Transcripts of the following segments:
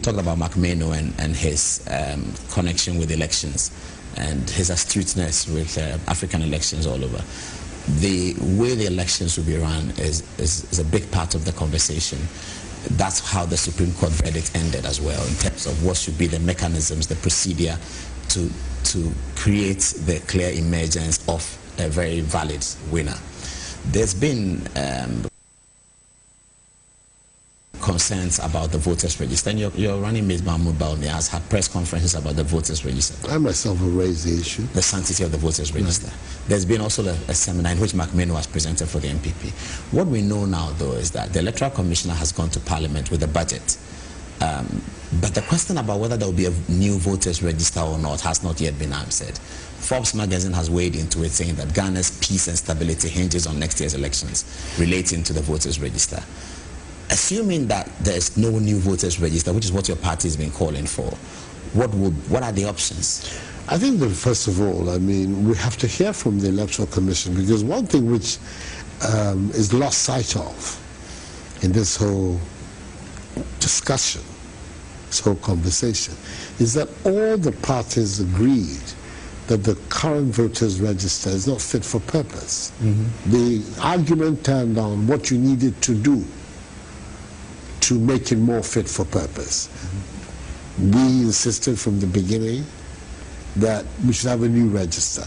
talked about McMahon and his connection with elections and his astuteness with African elections all over. The way the elections will be run is a big part of the conversation. That's how the Supreme Court verdict ended as well, in terms of what should be the mechanisms, the procedure to create the clear emergence of a very valid winner. There's been concerns about the voters register, and your running mate Mahmoud Bawumia has had press conferences about the voters register. I myself will raise the issue. The sanctity of the voters register. There's been also a seminar in which McMahon was presented for the MPP. What we know now, though, is that the Electoral Commissioner has gone to Parliament with a budget. But the question about whether there will be a new voters register or not has not yet been answered. Forbes magazine has weighed into it, saying that Ghana's peace and stability hinges on next year's elections relating to the voters register. Assuming that there is no new voters register, which is what your party has been calling for, what are the options? I think that first of all, I mean, we have to hear from the Electoral Commission, because one thing which is lost sight of in this whole discussion, this whole conversation, is that all the parties agreed that the current voters register is not fit for purpose. The argument turned on what you needed to do to make it more fit for purpose. We insisted from the beginning that we should have a new register.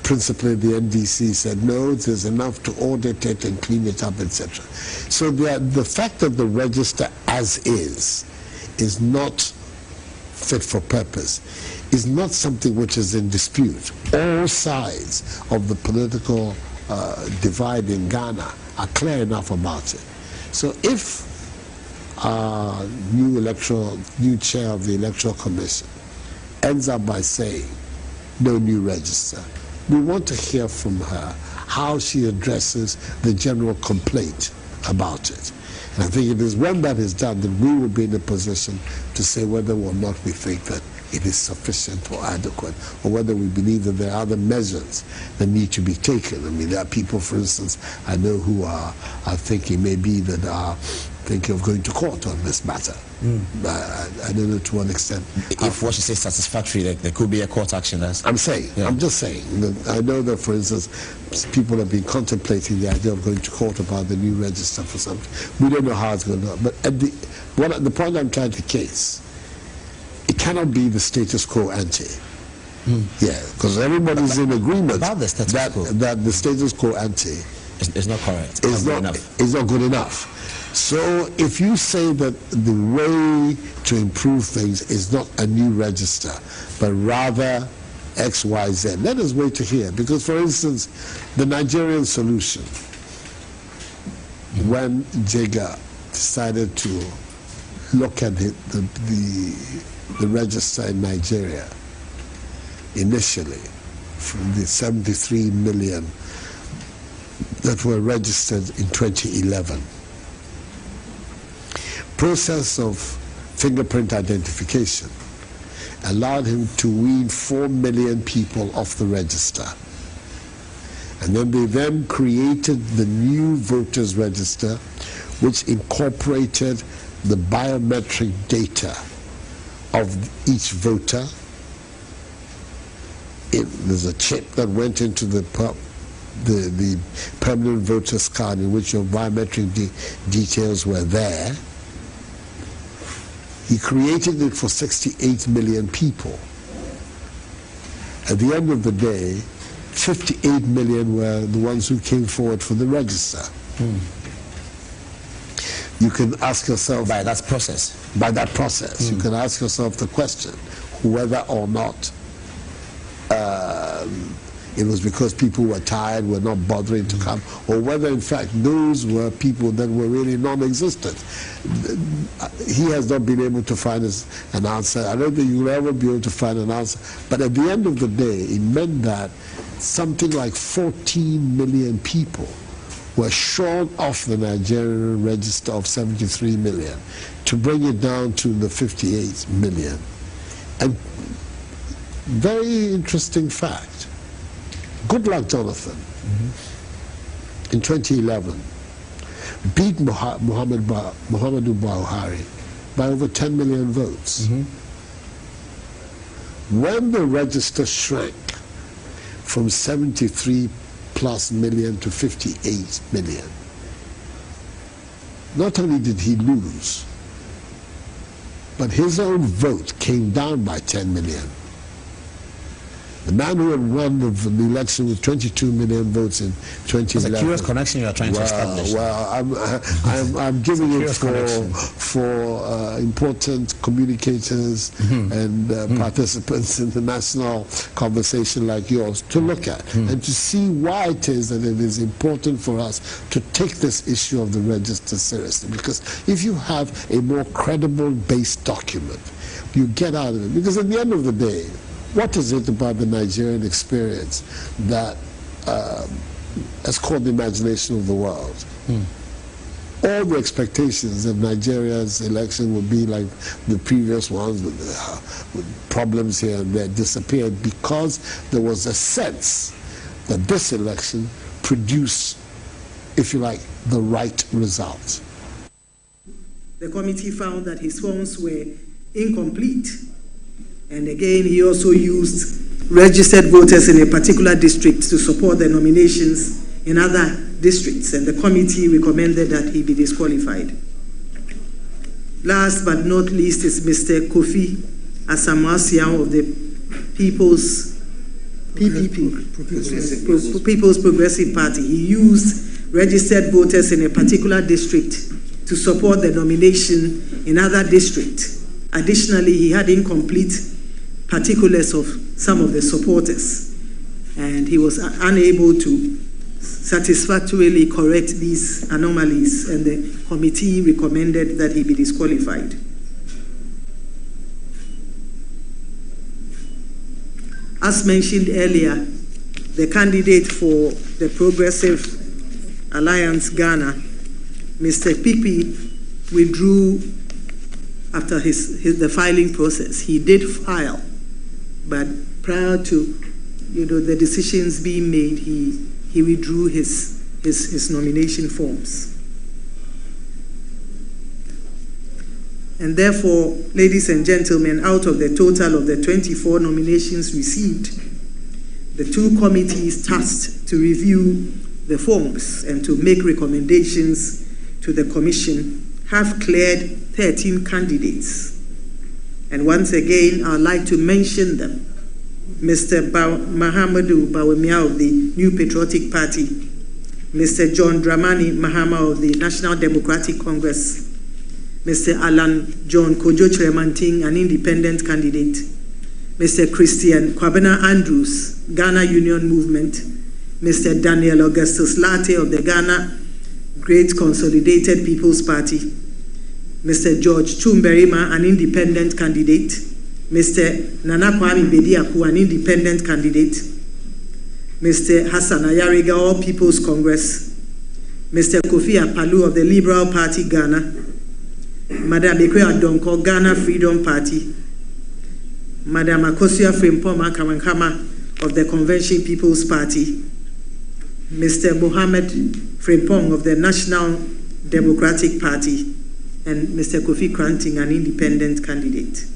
Principally, the NDC said, no, there's enough to audit it and clean it up, etc. So the fact that the register as is not fit for purpose is not something which is in dispute. All sides of the political divide in Ghana are clear enough about it. So if new chair of the Electoral Commission ends up by saying no new register, we want to hear from her how she addresses the general complaint about it. And I think it is when that is done that we will be in a position to say whether or not we think that it is sufficient or adequate, or whether we believe that there are other measures that need to be taken. I mean, there are people, for instance, I know who are thinking maybe that are thinking of going to court on this matter. I don't know to what extent. If what you say is satisfactory, there could be a court action. I'm just saying that I know that, for instance, people have been contemplating the idea of going to court about the new register for something. We don't know how it's going to go. But the point I'm trying to case, it cannot be the status quo ante. Yeah, because everybody's in agreement about the status quo. That the status quo ante is not correct. It's not good enough. So if you say that the way to improve things is not a new register, but rather X, Y, Z, let us wait to hear. Because, for instance, the Nigerian solution, when Jega decided to look at the register in Nigeria, initially, from the 73 million that were registered in 2011, process of fingerprint identification allowed him to wean 4 million people off the register. And then they created the new voters register, which incorporated the biometric data of each voter. There's a chip that went into the permanent voter's card in which your biometric details were there. He created it for 68 million people. At the end of the day, 58 million were the ones who came forward for the register. You can ask yourself... By that process? By that process. You can ask yourself the question, whether or not it was because people were tired, were not bothering to come, or whether in fact those were people that were really non-existent. He has not been able to find an answer. I don't think you will ever be able to find an answer. But at the end of the day, it meant that something like 14 million people were short of the Nigerian register of 73 million to bring it down to the 58 million. And very interesting fact. Goodluck Jonathan, in 2011, beat Muhammadu Buhari by over 10 million votes. When the register shrank from 73 plus million to 58 million, not only did he lose, but his own vote came down by 10 million. The man who had won the election with 22 million votes in 2011. It's a curious connection you are trying to establish. Well, I'm giving it for important communicators and participants in the national conversation like yours to look at and to see why it is that it is important for us to take this issue of the register seriously. Because if you have a more credible base document, you get out of it. Because at the end of the day, what is it about the Nigerian experience that has caught the imagination of the world? All the expectations of Nigeria's election would be like the previous ones with problems here and there disappeared because there was a sense that this election produced, if you like, the right result. The committee found that his forms were incomplete. And again, he also used registered voters in a particular district to support the nominations in other districts, and the committee recommended that he be disqualified. Last but not least is Mr. Kofi Asamoah of the People's Progressive Party. He used registered voters in a particular district to support the nomination in other districts. Additionally, he had incomplete particulars of some of the supporters, and he was unable to satisfactorily correct these anomalies, and the committee recommended that he be disqualified. As mentioned earlier, the candidate for the Progressive Alliance Ghana, Mr. Pipi, withdrew after the filing process. He did file, but prior to the decisions being made, he withdrew his nomination forms. And therefore, ladies and gentlemen, out of the total of the 24 nominations received, the two committees tasked to review the forms and to make recommendations to the Commission have cleared 13 candidates. And once again, I'd like to mention them. Mr. Mahamudu Bawumia of the New Patriotic Party, Mr. John Dramani Mahama of the National Democratic Congress, Mr. Alan John Kojo Chremanting, an independent candidate, Mr. Christian Kwabena Andrews, Ghana Union Movement, Mr. Daniel Augustus Latte of the Ghana Great Consolidated People's Party, Mr. George Chumberima, an independent candidate, Mr. Nana Kwame Bediaku, an independent candidate, Mr. Hassan Ayariga, All People's Congress, Mr. Kofi Apalu of the Liberal Party Ghana, Madam Ekwe Adonko, Ghana Freedom Party, Madam Akosua Frimpoma Kamankama of the Convention People's Party, Mr. Mohammed Frimpong of the National Democratic Party, and Mr. Kofi Kranting, an independent candidate.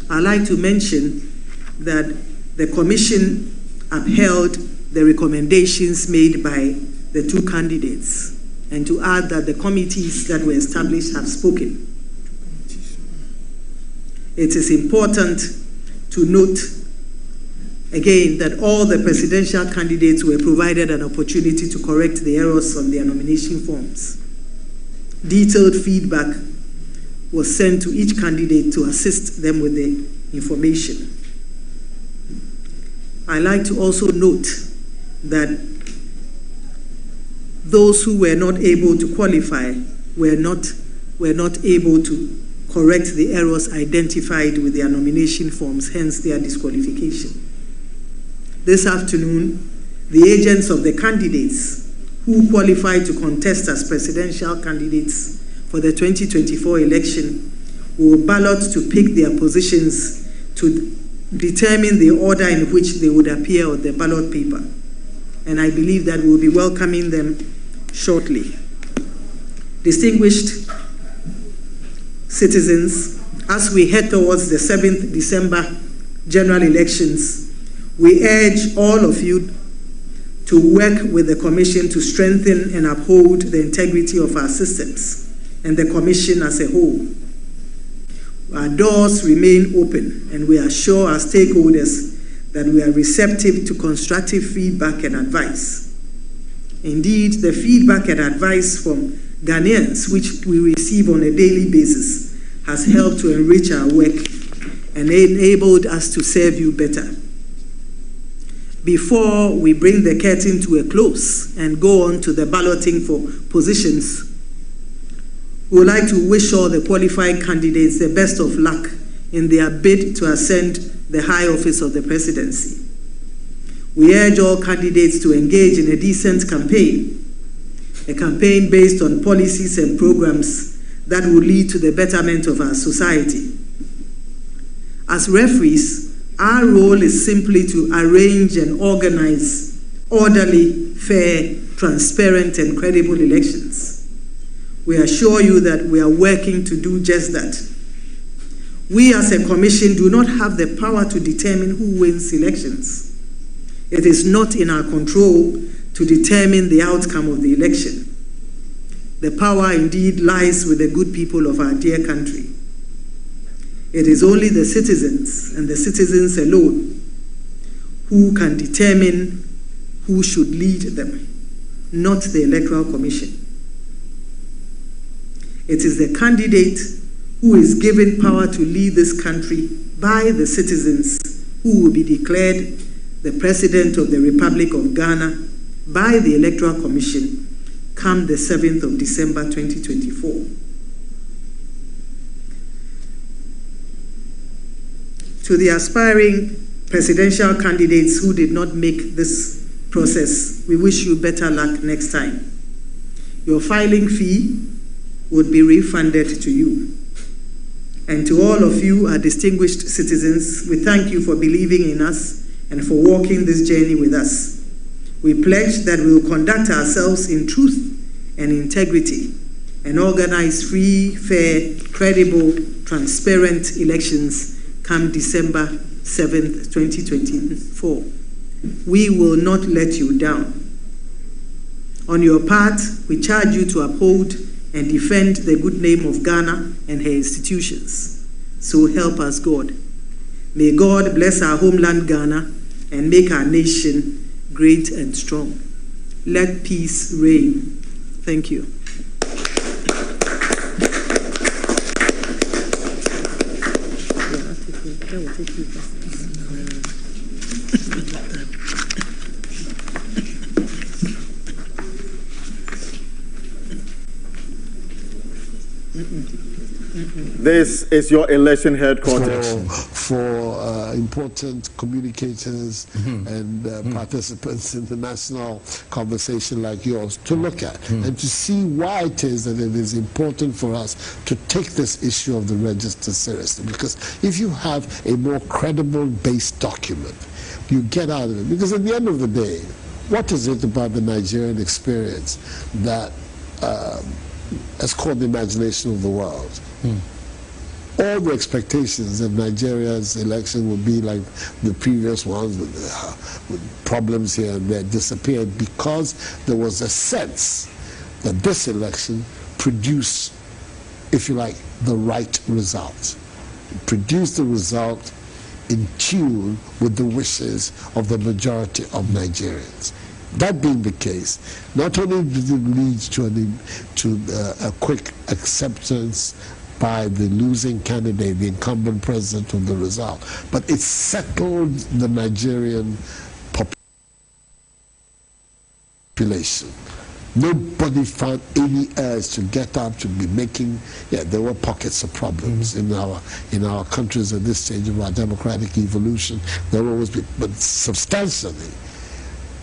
I'd like to mention that the Commission upheld the recommendations made by the two candidates, and to add that the committees that were established have spoken. It is important to note again that all the presidential candidates were provided an opportunity to correct the errors on their nomination forms. Detailed feedback was sent to each candidate to assist them with the information. I like to also note that those who were not able to qualify were not able to correct the errors identified with their nomination forms, hence their disqualification. This afternoon, the agents of the candidates who qualified to contest as presidential candidates for the 2024 election will ballot to pick their positions to determine the order in which they would appear on the ballot paper. And I believe that we'll be welcoming them shortly. Distinguished citizens, as we head towards the 7th December general elections, we urge all of you to work with the Commission to strengthen and uphold the integrity of our systems and the Commission as a whole. Our doors remain open, and we assure our stakeholders that we are receptive to constructive feedback and advice. Indeed, the feedback and advice from Ghanaians, which we receive on a daily basis, has helped to enrich our work and enabled us to serve you better. Before we bring the curtain to a close and go on to the balloting for positions, we would like to wish all the qualified candidates the best of luck in their bid to ascend the high office of the presidency. We urge all candidates to engage in a decent campaign, a campaign based on policies and programs that will lead to the betterment of our society. As referees, our role is simply to arrange and organize orderly, fair, transparent, and credible elections. We assure you that we are working to do just that. We as a commission do not have the power to determine who wins elections. It is not in our control to determine the outcome of the election. The power indeed lies with the good people of our dear country. It is only the citizens and the citizens alone who can determine who should lead them, not the Electoral Commission. It is the candidate who is given power to lead this country by the citizens who will be declared the President of the Republic of Ghana by the Electoral Commission come the 7th of December 2024. To the aspiring presidential candidates who did not make this process, we wish you better luck next time. Your filing fee would be refunded to you. And to all of you, our distinguished citizens, we thank you for believing in us and for walking this journey with us. We pledge that we will conduct ourselves in truth and integrity and organize free, fair, credible, transparent elections come December 7th, 2024. We will not let you down. On your part, we charge you to uphold and defend the good name of Ghana and her institutions. So help us God. May God bless our homeland Ghana and make our nation great and strong. Let peace reign. Thank you. This is your election headquarters. For important communicators and participants in the national conversation like yours to look at and to see why it is that it is important for us to take this issue of the register seriously. Because if you have a more credible base document, you get out of it. Because at the end of the day, what is it about the Nigerian experience that has caught the imagination of the world? All the expectations that Nigeria's election would be like the previous ones with problems here and there disappeared because there was a sense that this election produced, if you like, the right result. It produced the result in tune with the wishes of the majority of Nigerians. That being the case, not only did it lead to a quick acceptance by the losing candidate, the incumbent president, of the result, but it settled the Nigerian population. Nobody found any urge to get up to be making. There were pockets of problems in our countries at this stage of our democratic evolution. There will always be, but substantially,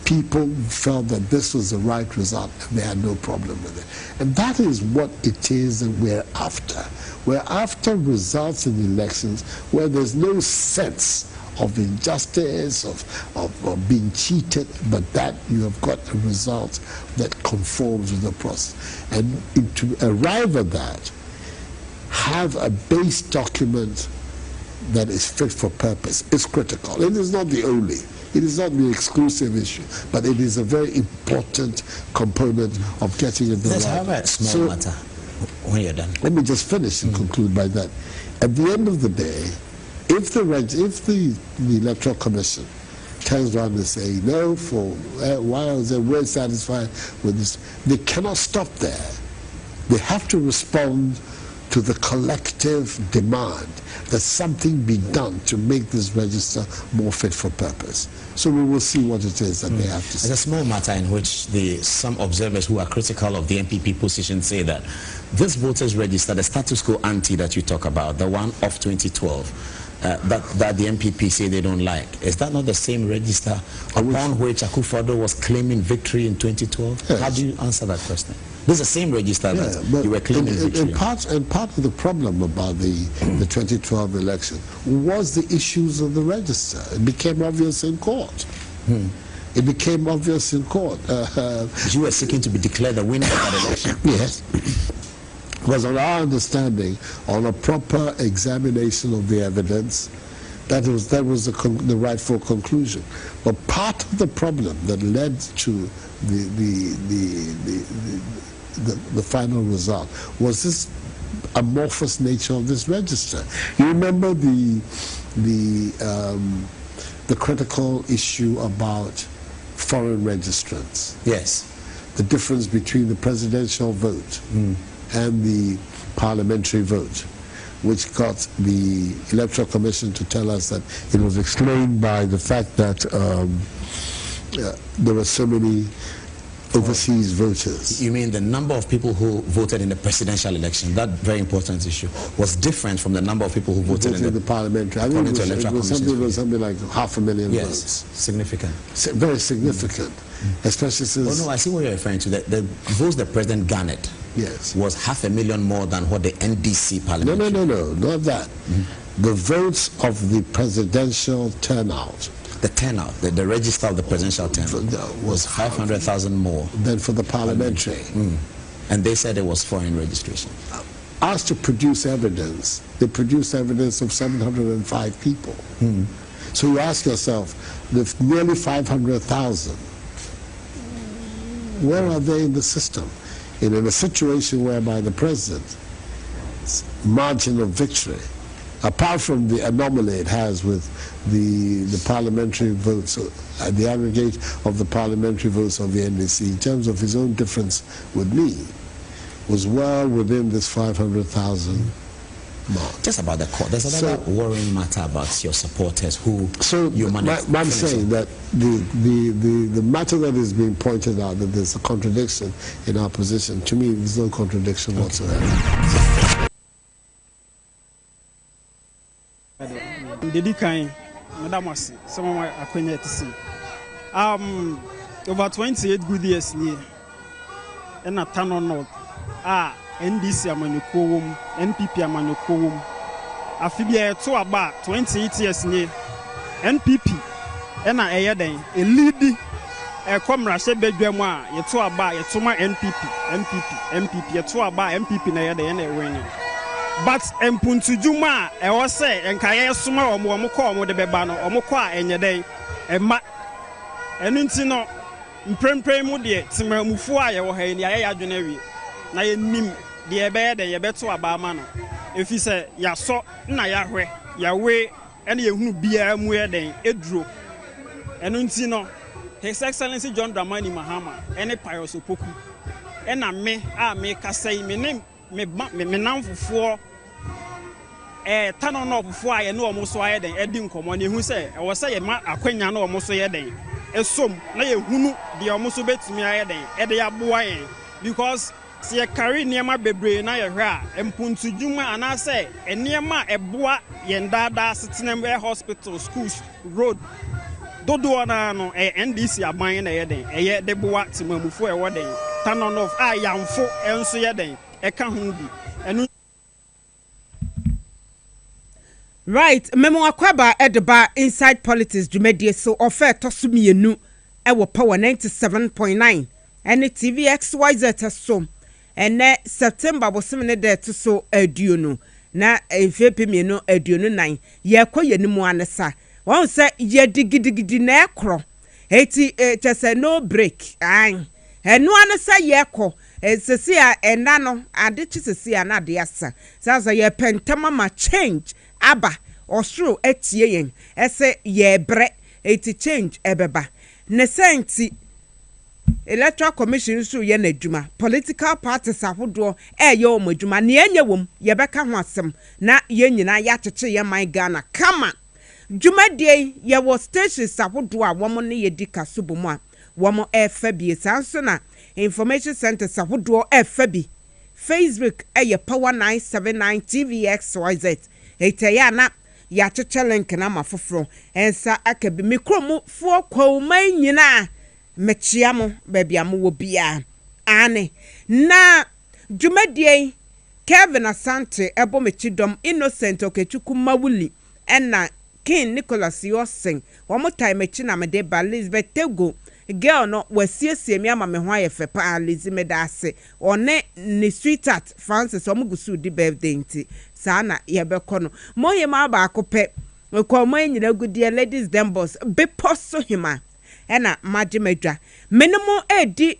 people felt that this was the right result and they had no problem with it. And that is what it is that we're after. We're after results in elections where there's no sense of injustice, of being cheated, but that you have got a result that conforms with the process. And to arrive at that, have a base document that is fit for purpose is critical. It is not the only. It is not the exclusive issue, but it is a very important component of getting it right. Let's have a small matter when you're done. Let me just finish and conclude by that. At the end of the day, if the Electoral Commission turns around and say, no, for why are they well satisfied with this, they cannot stop there. They have to respond to the collective demand that something be done to make this register more fit for purpose. So we will see what it is that they have to say. There's a small matter in which some observers who are critical of the NPP position say that this voters register, the status quo ante that you talk about, the one of 2012, that the NPP say they don't like, is that not the same register upon which Akufo-Addo was claiming victory in 2012? Yes. How do you answer that question? This is the same register that you were claiming victory. And part of the problem about the 2012 election was the issues of the register. It became obvious in court. It became obvious in court. You were seeking to be declared the winner of that election. Yes. It was on our understanding, on a proper examination of the evidence, that was the rightful conclusion. But part of the problem that led to the final result was this amorphous nature of this register. You remember the critical issue about foreign registrants. Yes. The difference between the presidential vote and the parliamentary vote, which got the Electoral Commission to tell us that it was explained by the fact that there were so many overseas voters. You mean the number of people who voted in the presidential election, that very important issue, was different from the number of people who voted in the parliamentary? I think it was something like 500,000 votes. Yes, significant. Very significant, especially since... Oh no, I see what you're referring to. The votes the president garnered was 500,000 more than what the NDC parliamentary... No, not that. The votes of the presidential turnout. The turnout, the register of the presidential turnout was 500,000 more than for the parliamentary. And they said it was foreign registration. Asked to produce evidence, they produced evidence of 705 people. So you ask yourself, with nearly 500,000, where are they in the system? And in a situation whereby the president's margin of victory, apart from the anomaly it has with the parliamentary votes, the aggregate of the parliamentary votes of the NDC, in terms of his own difference with me, was well within this 500,000 mark. Just about the court, there's another worrying matter about your supporters who you manage. I'm saying that the matter that is being pointed out, that there's a contradiction in our position, to me there's no contradiction whatsoever. Madam was someone acquainted to see. Over 28 good years near. And a ton on note. NDC Amanukum, NPP Amanukum. I figure to about 28 years near. NPP. And a lead a comrade said Bedrema, you to about your tuma NPP, you to about NPP na the end winning. But Mpuntu Juma, I was say, and Kaya Suma or Moko, the Bebano, or Moka, and your day, and Intino, Prem Mudi, Timmer Mufua, or Hay, Yadunary. Now you nim the bed and you bet to a barman. If he say, Ya so, na Yahweh, Yahweh, and you who be a wedding, it drew. And Intino, His Excellency John Dramani Mahama, any Pyros Opoku, and I may say, my name. Me now for turn on off before I know almost why then Edding Common who say I was saying my acquaintance almost a day. A sum, lay who the almost bet me a day, Eddie boy because see a carry near my baby and I ra and Puntu Juma and I say and near my a boy yendada sitting in hospital schools road dodo na no NDC aban na ye den de boa timamufo e wo den tanon of ayamfo enso ye den e ka ho bi enu. Right, memo akwaba edeba inside politics dwumadie so offer tosumienu e wo power 97.9 ene TVXYZ so ene September bosim ne de to so aduonu na efepe mienu aduonu 9 ye koyenimu anesa won se ye digidi na ekro eti chese no break an enu anesa ye ko sesi a ena no ade chisesi a na de asa sasa ye pentama ma change aba osro etie yen ese ye bre eti change ebeba ne senti electoral commission so ye na adwuma political parties ahodo ye o madwuma ne enye wom ye beka ho asem na ye nyina ya chece ye man Ghana kama dwumadie ye wo stations ahodo a wo ne ye di kasubomu a wo efa bi sanso na information center ahodo efa bi Facebook ye power 979 TVXYZ eteya na ya chece link na mafoforo ensa akabi mikromu fo kwoma nyina mechiamo babiamo wo bia ane na dwumadie Kevin Asante ebo mechidom Innocent Okechukwu Mawuli ena King Nicholas Yosen womo time mechi na mede ba Elizabeth Tego girl no wasiesie mi ama me ho ayefe pa Elizabeth ase one ni sweetheart Francis omugusu di birthday nti sana yebekọ no moye ma ba akopẹ ko mo nyina gudie ladies dembos Beposo Hemaa ena madimedwa menemo edi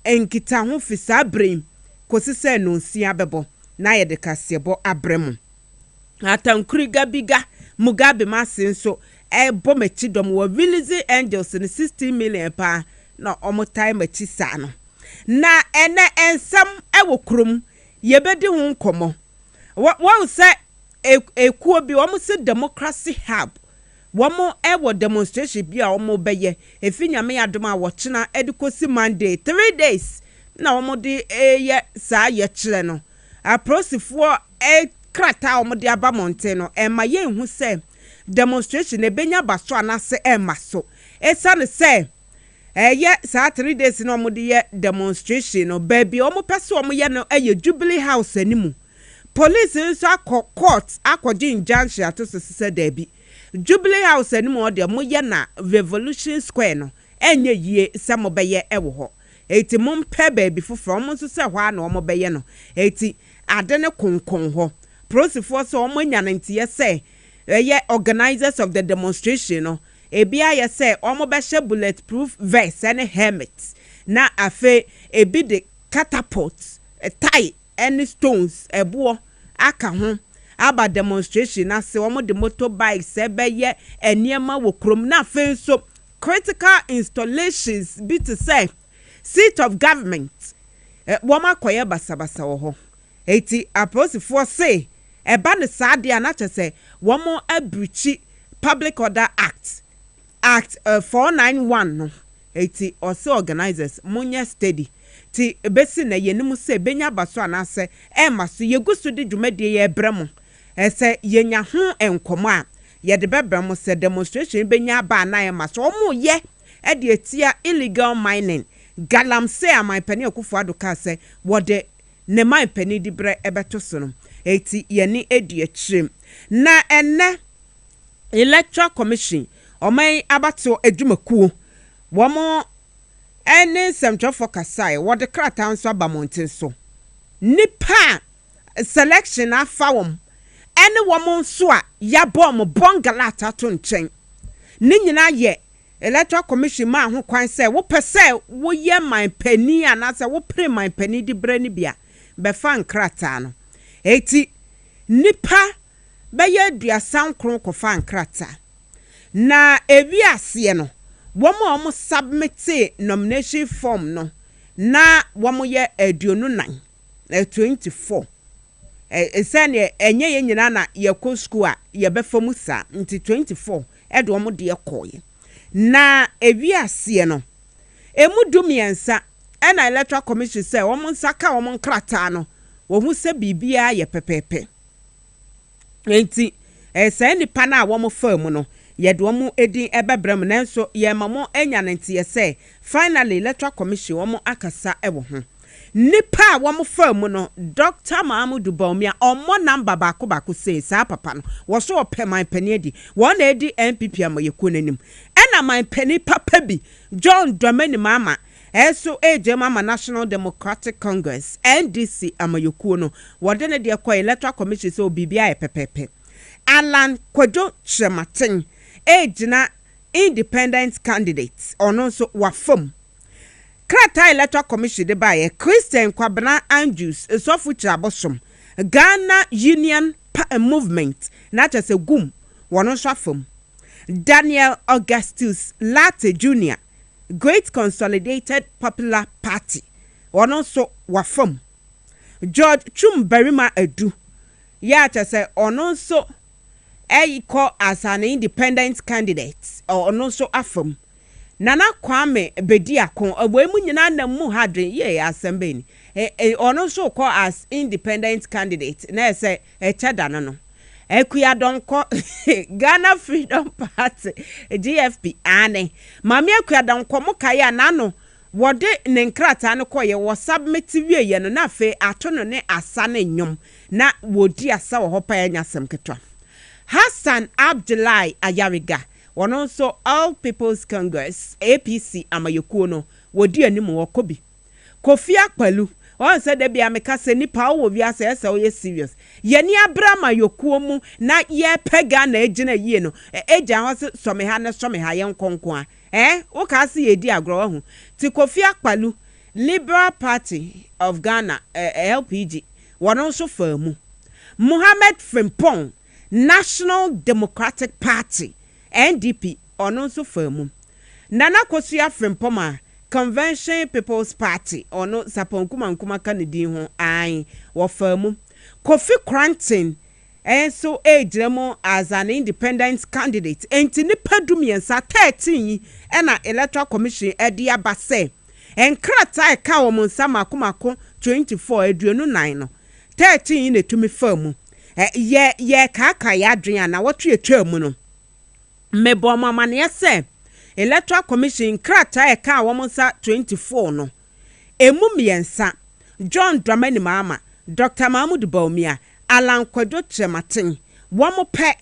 enkita ho fisa brain kosise no nsia bebo na ye de kasebo abremu atankuriga biga Mugabe masenso ebo mechidom wo release angels in 60 million pa na omotai machi sa no na ene ensam ewo krum yebedi ho nkomo wo se ekuo bi wo se democracy hub womo ewo demonstration bi a womo beye efinyame yadom a wochena edikosi Monday 3 days na womo de ye sa ye kire no aprosifo krata womo de aba monte no ema ye hu se demonstration ebenya baso anase ema so esane se ye sa 3 days no womo de ye demonstration no baby womo pese womo ye no eye Jubilee House animu police nso akọ court akọje injunction atosese dabi Jubilee House ani mo de mo ye na Revolution Square no enye yie se mo beye ewo ho eti mo mpe baby foforo mo nso se hwa na mo beye no eti ade ne konkon ho prosifo so mo nya na ntie se ye organizers of the demonstration no ebi aye se mo be she bulletproof vest and helmet na afe ebi de catapult tie any stones ebo aka ho aba demonstration na se womo de motorbikes ebeye eniema wo krom na fenso critical installations be to say seat of government woma koye basabasa wo ho eti aposifo say eba ne saade anache se womo abruchi public order act 491 no eti also organizers munya steady ti besi na yenimu se benya baso anase maso yegusu de dwumadie ye bremo ese yenya ho enkomo a ye de bebremo se demonstration benya ba na maso omo ye e de etia illegal mining galamse amaipani akufo adoka se wode ne maipani di bre ebeto so no eti yeni edi achirem na enne electoral commission oman abato adwumakuo womo ene semtofo kasai wode krata nso abamonten so nipa selection afawom ene womo nso a ya bom bongalata to nchen ni nyina ye electoral commission ma ho kwan se wo pese wo ye man pani anase wo pre man pani di brani bia be fan krata no eti nipa be ye duasan kron ko fan krata na ewi ase no womo submit nomination form no na womo ye aduonu 9 24 esane enye ye nyina na ye ko school a ye be famu sa nti 24 edo womo de ekoye na ewi ase no emudumiensa ena electoral commission say womo nsaka womo nkrata no wo hu se bibia ye pepepe enti ese nipa na womo famu no yɛde edin ɛbɛbrɛm nanso yɛma enya ntie sɛ finally electoral commission akasa ɛwɔ ho nipa a wɔn fa mu no Dr. Mahamudu Bawumia ɔmo number baako say saa papa no wɔso ɔpɛ man pani adi wɔn na edi NPP amayɛkuo n'anim ɛna man pani papa bi John Dramani Mahama ɛso Mama National Democratic Congress NDC amayɛkuo no wɔde ne deɛ kɔ electoral commission sɛ obibi ayɛ pɛpɛpɛ Alan Kwadwo Kyerematen gyina independent candidates ɔno nso wafam Krata Electoral Commission de baye Christian Kwabena Andrews Esofu Chabosom Ghana Union Movement na chese gum wono swafom Daniel Augustus Latte Jr. Great Consolidated Popular Party wono so wafom George Chumbarima Edu ya chese ono so call as an independent candidate ono so afam Nana Kwame Bediakon abwemu nyina na mu hadwen ye asembe ni ono so call as independent candidate na say echada no ekuya donko Ghana Freedom Party GFP ane mame ekuya donko mukaya nano wode ne nkrata no koye wo submit wie no na fe ato no ne asa ne nyom na wodi asa wo hopa ya nyasem ketwa Hassan Abdullahi Ayariga one also All People's Congress APC amayekuo no wodi anim wokobi Kofi Akpalu on said there be ameka se nipa wo wi ase ese o serious yeni abrama yokuo mu na ye pega na egina yie no eja ho se some ha ne some ha ye nkonko a wo ka se ye di agro ho ti Kofi Akpalu Liberal Party of Ghana LPG one also famu Mohammed Frimpong National Democratic Party NDP ono nso famu Nana Kosua Frimpoma Convention People's Party ono saponkuma kanedi ho ai wo famu Kofi Cranton enso ejremo as an independent candidate enti ni padumiensa 13 ena electoral commission edi abase enkrata eka wo monsa makomako 24 eduonu 9 no 13 ne tumi famu ye kaka ya adwen na wotu etwa mu no mebo mamane yese electoral commission krata eka wo monsa 24 no emu miensa John Dramani Mahama Dr. Mahamudu Bawumia Alan Kwadwo Kyerematen womo pe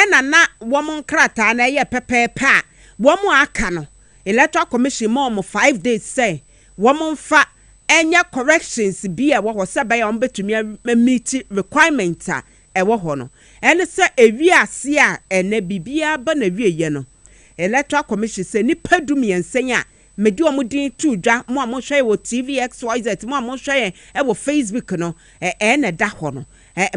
ena na womo krata na ye pepepe a womo aka no electoral commission mo 5 days say womo fa enya corrections bi a wo ho se ba ya ombetumi meet requirement a ewo ho no ene se ewi ase a ene bibia ba na wie ye no electoral commission se ni padum yensenya medi omudin tudwa mo amohwe wo TVXYZ mo amohwe e wo Facebook no ene da ho no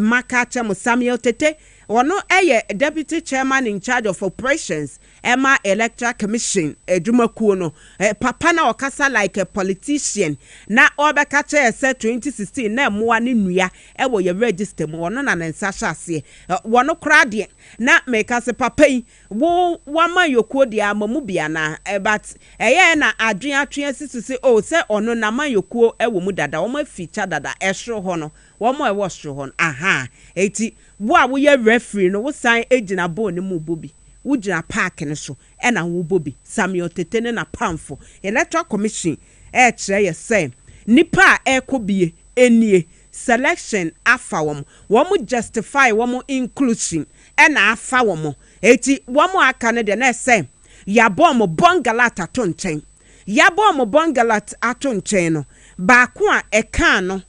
maka chem Samuel Tete wono eye deputy chairman in charge of operations Emma Electoral Commission edumakuo no papa na okasa like a politician na obeka che se 2016 na moa ne nua e wo ye register mo wono na nsa hyase wono kra de na meka se papa yi wo wama yokuo de amamu bia na but eye na adwen atwen sisi o se ono na man yokuo e wo mu dada wo ma feature dada ehro ho no wo mo e wo hro ho aha eti wo a wo ye referee no wo san ejina ball ne mu bobi wo jina park ne so e na wo bobi Samuel Tete ne na pamfo electoral commission e kire ye say nipa e kobie enie selection afa wo justify wo inclusion e na afa wo eti wo aka ne de na say ya bom bongalat ato nchen ya bom bongalat ato nchen no ba ko a e kan no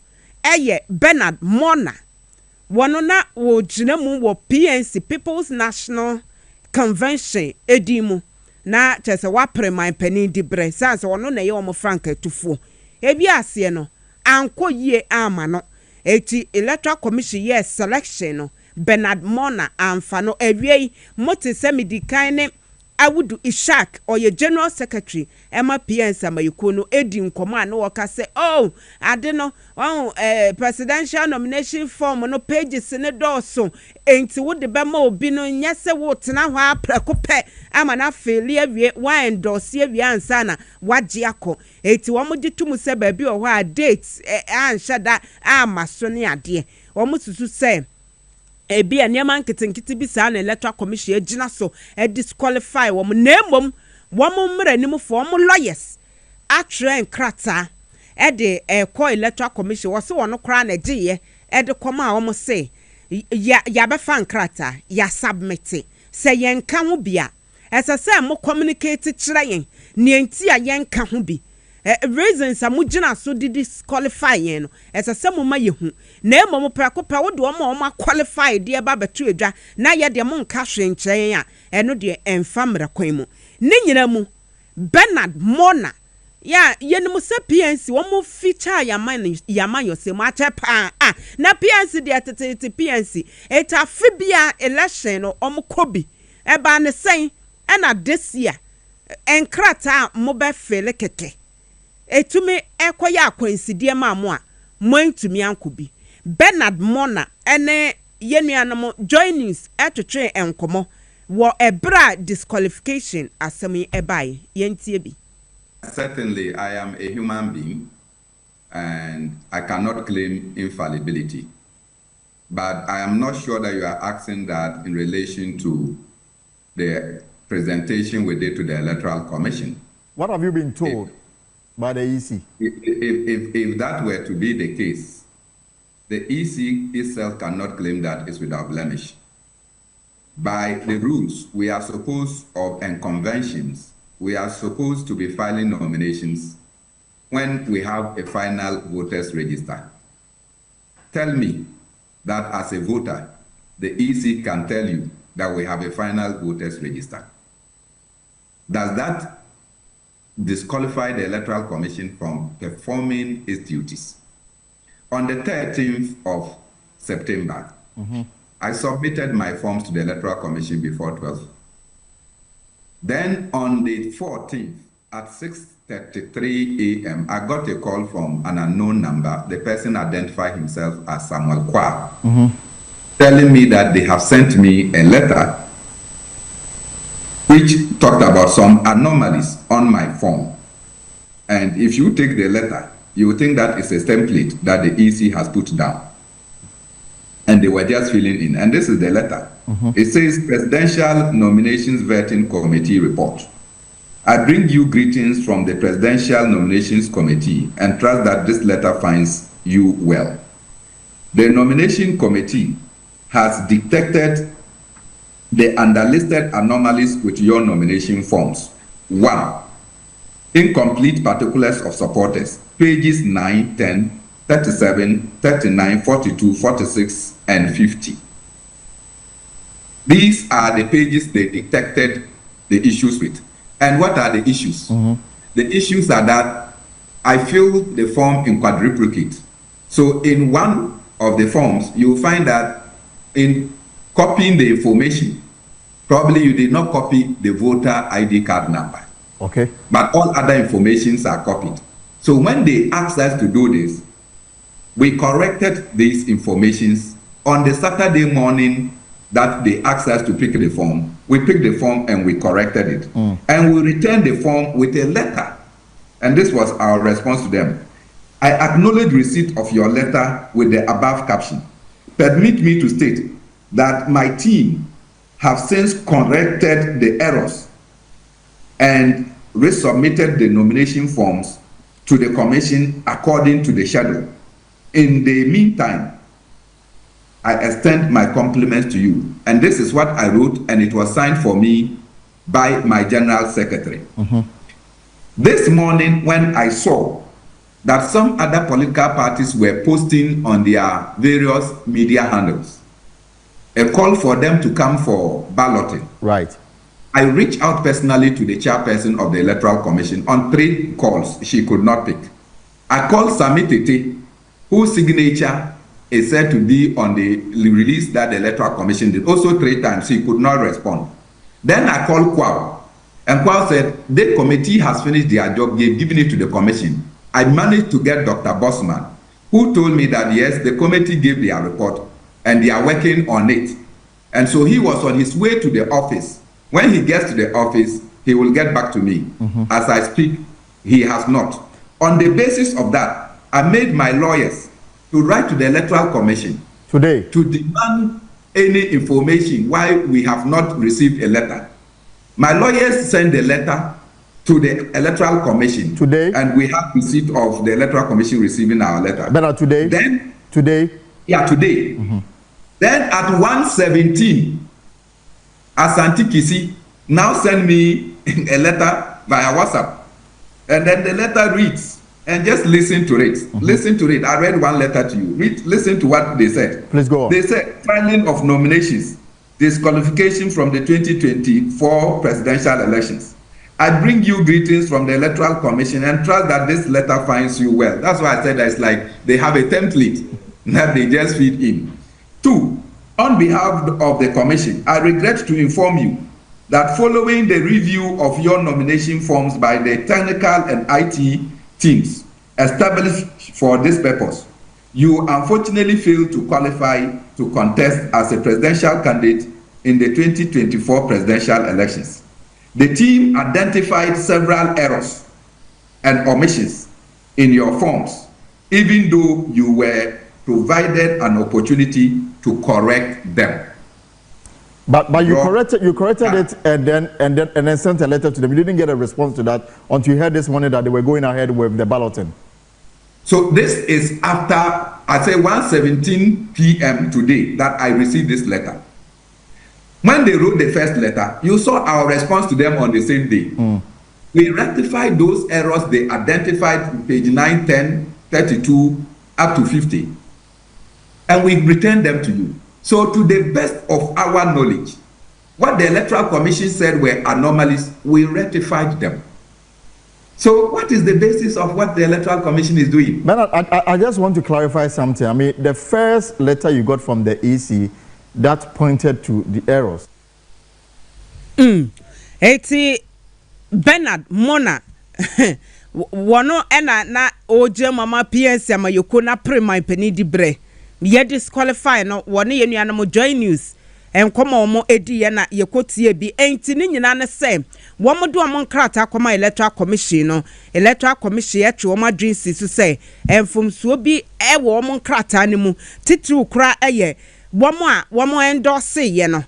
eye Bernard Mona wono na wo jina mu wo PNC People's National Convention edimu na chese wapre man pani di bre sanse wono na ye wo frank atufo ebi ase no anko yie ama no eti electoral commission yes selection no Bernard Mona amfa no awie moti semidikan ne Awudu Ishak or your general secretary Emma PNC amayekuo no edi nkoma na woka se oh adeno presidential nomination form no pages ne doso enti wo de be ma obi no nyese wo tena ho aprekope ama na feli awie wa endorse awie ansa na wagye akọ enti wo mo ditum se ba bi o ho a date anhye da ama so ne ade wo mo susu se ebi nneɛma nketenkete bi saa na electoral commission agina so disqualify wɔn na mmom wɔn mmeranimfo wɔn lawyers atwerɛ nkrataa de ɛkɔ electoral commission wɔ se wɔn koraa na gyeeɛ de kɔma a wɔn se yɛabɛfa nkrataa yɛasubmit sɛ yɛnka ho bia ɛsɛ sɛ mo communicate kyerɛ yɛn nea nti a yɛnka ho bi reasons a mo gyina so de disqualify yɛn no ɛsɛ sɛ mo ma yɛhu na mmom prɛko pɛ wo de wɔn qualify de ba bɛto edwa na yɛ de mo nka hwe nkyɛn a ɛno de ɛmfa mmara kwan mu ne nyina mu Bernard Mona ya yenim se PNC wo feature yama yosem ache pa na PNC de atete PNC eta fibia election no kobi eba ne sen na this year enkrata mo be fele keke etumi ekoya akwansidie ma mo a mo ntumi ankobi Bernard Mona ene yenuanom joinings etwetwe enkomo wo ebra disqualification asemi ebai yentie bi. Certainly, I am a human being and I cannot claim infallibility. But I am not sure that you are asking that in relation to the presentation we did to the Electoral Commission. What have you been told by the EC? If that were to be the case, the EC itself cannot claim that it's without blemish. By the rules, we are supposed of and conventions, we are supposed to be filing nominations when we have a final voters register. Tell me that as a voter, the EC can tell you that we have a final voters register. Does that disqualify the Electoral Commission from performing its duties? On the 13th of September, I submitted my forms to the Electoral Commission before 12. Then on the 14th at 6:33 a.m., I got a call from an unknown number. The person identified himself as Samuel Kwa, telling me that they have sent me a letter which talked about some anomalies on my form. And if you take the letter, you will think that it's a template that the EC has put down. And they were just filling in. And this is the letter. It says, Presidential Nominations Vetting Committee Report. I bring you greetings from the Presidential Nominations Committee and trust that this letter finds you well. The Nomination Committee has detected the underlisted anomalies with your nomination forms. 1. Incomplete particulars of supporters, pages 9, 10, 37, 39, 42, 46, and 50. These are the pages they detected the issues with. And what are the issues? The issues are that I filled the form in quadruplicate. So in one of the forms, you'll find that in copying the information, probably you did not copy the voter ID card number. Okay. But all other informations are copied. So when they asked us to do this, we corrected these informations on the Saturday morning that they asked us to pick the form. We picked the form and we corrected it. And we returned the form with a letter. And this was our response to them. I acknowledge receipt of your letter with the above caption. Permit me to state that my team have since corrected the errors and resubmitted the nomination forms to the commission according to the schedule. In the meantime, I extend my compliments to you. And this is what I wrote, and it was signed for me by my general secretary. This morning, when I saw that some other political parties were posting on their various media handles a call for them to come for balloting. Right. I reached out personally to the chairperson of the Electoral Commission on 3 calls she could not pick. I called Sami Tete, whose signature is said to be on the release that the Electoral Commission did. Also 3 times, he could not respond. Then I called Kwao, and Kwao said, the committee has finished their job, they've given it to the commission. I managed to get Dr. Bossman, who told me that yes, the committee gave their report, and they are working on it. And so he was on his way to the office. When he gets to the office, he will get back to me. As I speak, he has not. On the basis of that, I made my lawyers to write to the Electoral Commission today to demand any information why we have not received a letter. My lawyers sent a letter to the Electoral Commission today, and we have receipt of the Electoral Commission receiving our letter. But today? Today? Yeah, today. Then at 1:17, Asante Kisi now send me a letter via WhatsApp. And then the letter reads, and just listen to it. Listen to it. I read one letter to you. Listen to what they said. Please go on. They said, filing of nominations, disqualification from the 2024 presidential elections. I bring you greetings from the Electoral Commission and trust that this letter finds you well. That's why I said that it's like they have a template that they just feed in. 2, on behalf of the Commission, I regret to inform you that following the review of your nomination forms by the technical and IT teams established for this purpose, you unfortunately failed to qualify to contest as a presidential candidate in the 2024 presidential elections. The team identified several errors and omissions in your forms, even though you were provided an opportunity to correct them. But you corrected it and then sent a letter to them. You didn't get a response to that until you heard this morning that they were going ahead with the balloting. So this is after, I say 1:17 p.m. today that I received this letter. When they wrote the first letter, you saw our response to them on the same day. We rectified those errors they identified from page 9, 10, 32 up to 50. And we returned them to you. So to the best of our knowledge, what the Electoral Commission said were anomalies, we rectified them. So what is the basis of what the Electoral Commission is doing? Bernard, I just want to clarify something. I mean, the first letter you got from the EC, that pointed to the errors. 80 Bernard Mona Wano ena na oje mama PNC ama yoko na pre my penny di bre. Ye disqualify no wone ye nua no join news. Enkoma omo edi ye na ye kotie bi enti ni nyina ne se wo mo do omo nkrata akoma Electoral Commission no Electoral Commission ye twe omo adwinsi so se enfomsuo bi e wo omo nkrata ne mu titru kura eye wo mo endorse ye no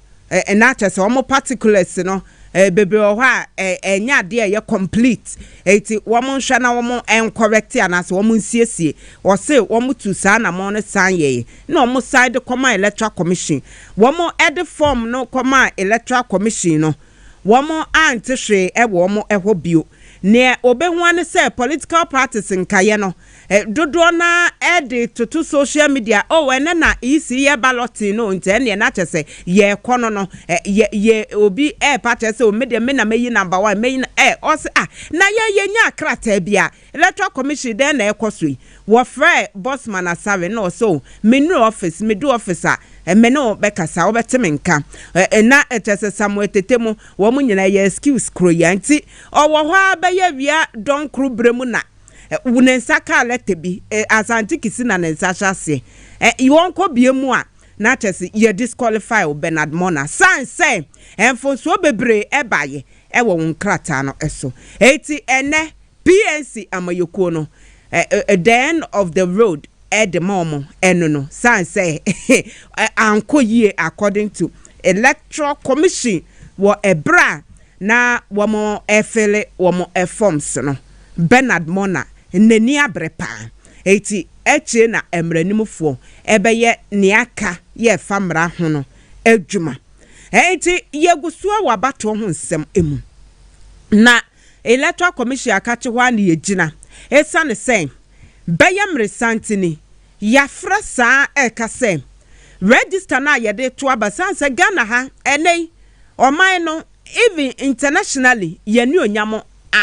na chese omo particulars no bebre ho a enya de ye complete eti wo mo hwa na wo mo encorrect anase wo mo nsiesie wo se wo mo tu sa na mo ne san ye na wo mo side koma Electoral Commission wo mo ed form no koma Electoral Commission no wo mo ante hwe e wo mo eho bio ne obehu ane se political parties nkaye no dodo na edi to social media ene na isi ye balloting no ntene na chese ye kono no ye obi party se o media me na meyi number 1 meyi o se na ye nya krata bia Electoral Commission den na ekosoi wo frɛ bossman asare no so menu office medu officer me no bekasa obeteme nka na etese Samuel Tetemu wo mu nyina ye excuse kroyanti owo ho abaye wia don kru bremu na wunensa ka lete bi Asante Kisi na nensa hyase iwon ko biemu a na chese ye disqualify Bernard Mona san say enfonso bebre ebaye wo nkrata no eso eti ene PNC amayoko no the end of the road at the moment no san say anko ye according to Electoral Commission wo ebra na wo mo efele wo mo forms no Bernard Mona nani abrepa eti eche na emranimfo ebeye niaka ye famra ho no adwuma eti yegusuwa wabato ho nsem emu na Electoral Commission akache hwa na yegina esa ne sen bayam resantini yafra saa ekase register na yede to abasansa Ghana ha enei oman no even internationally yenu onyam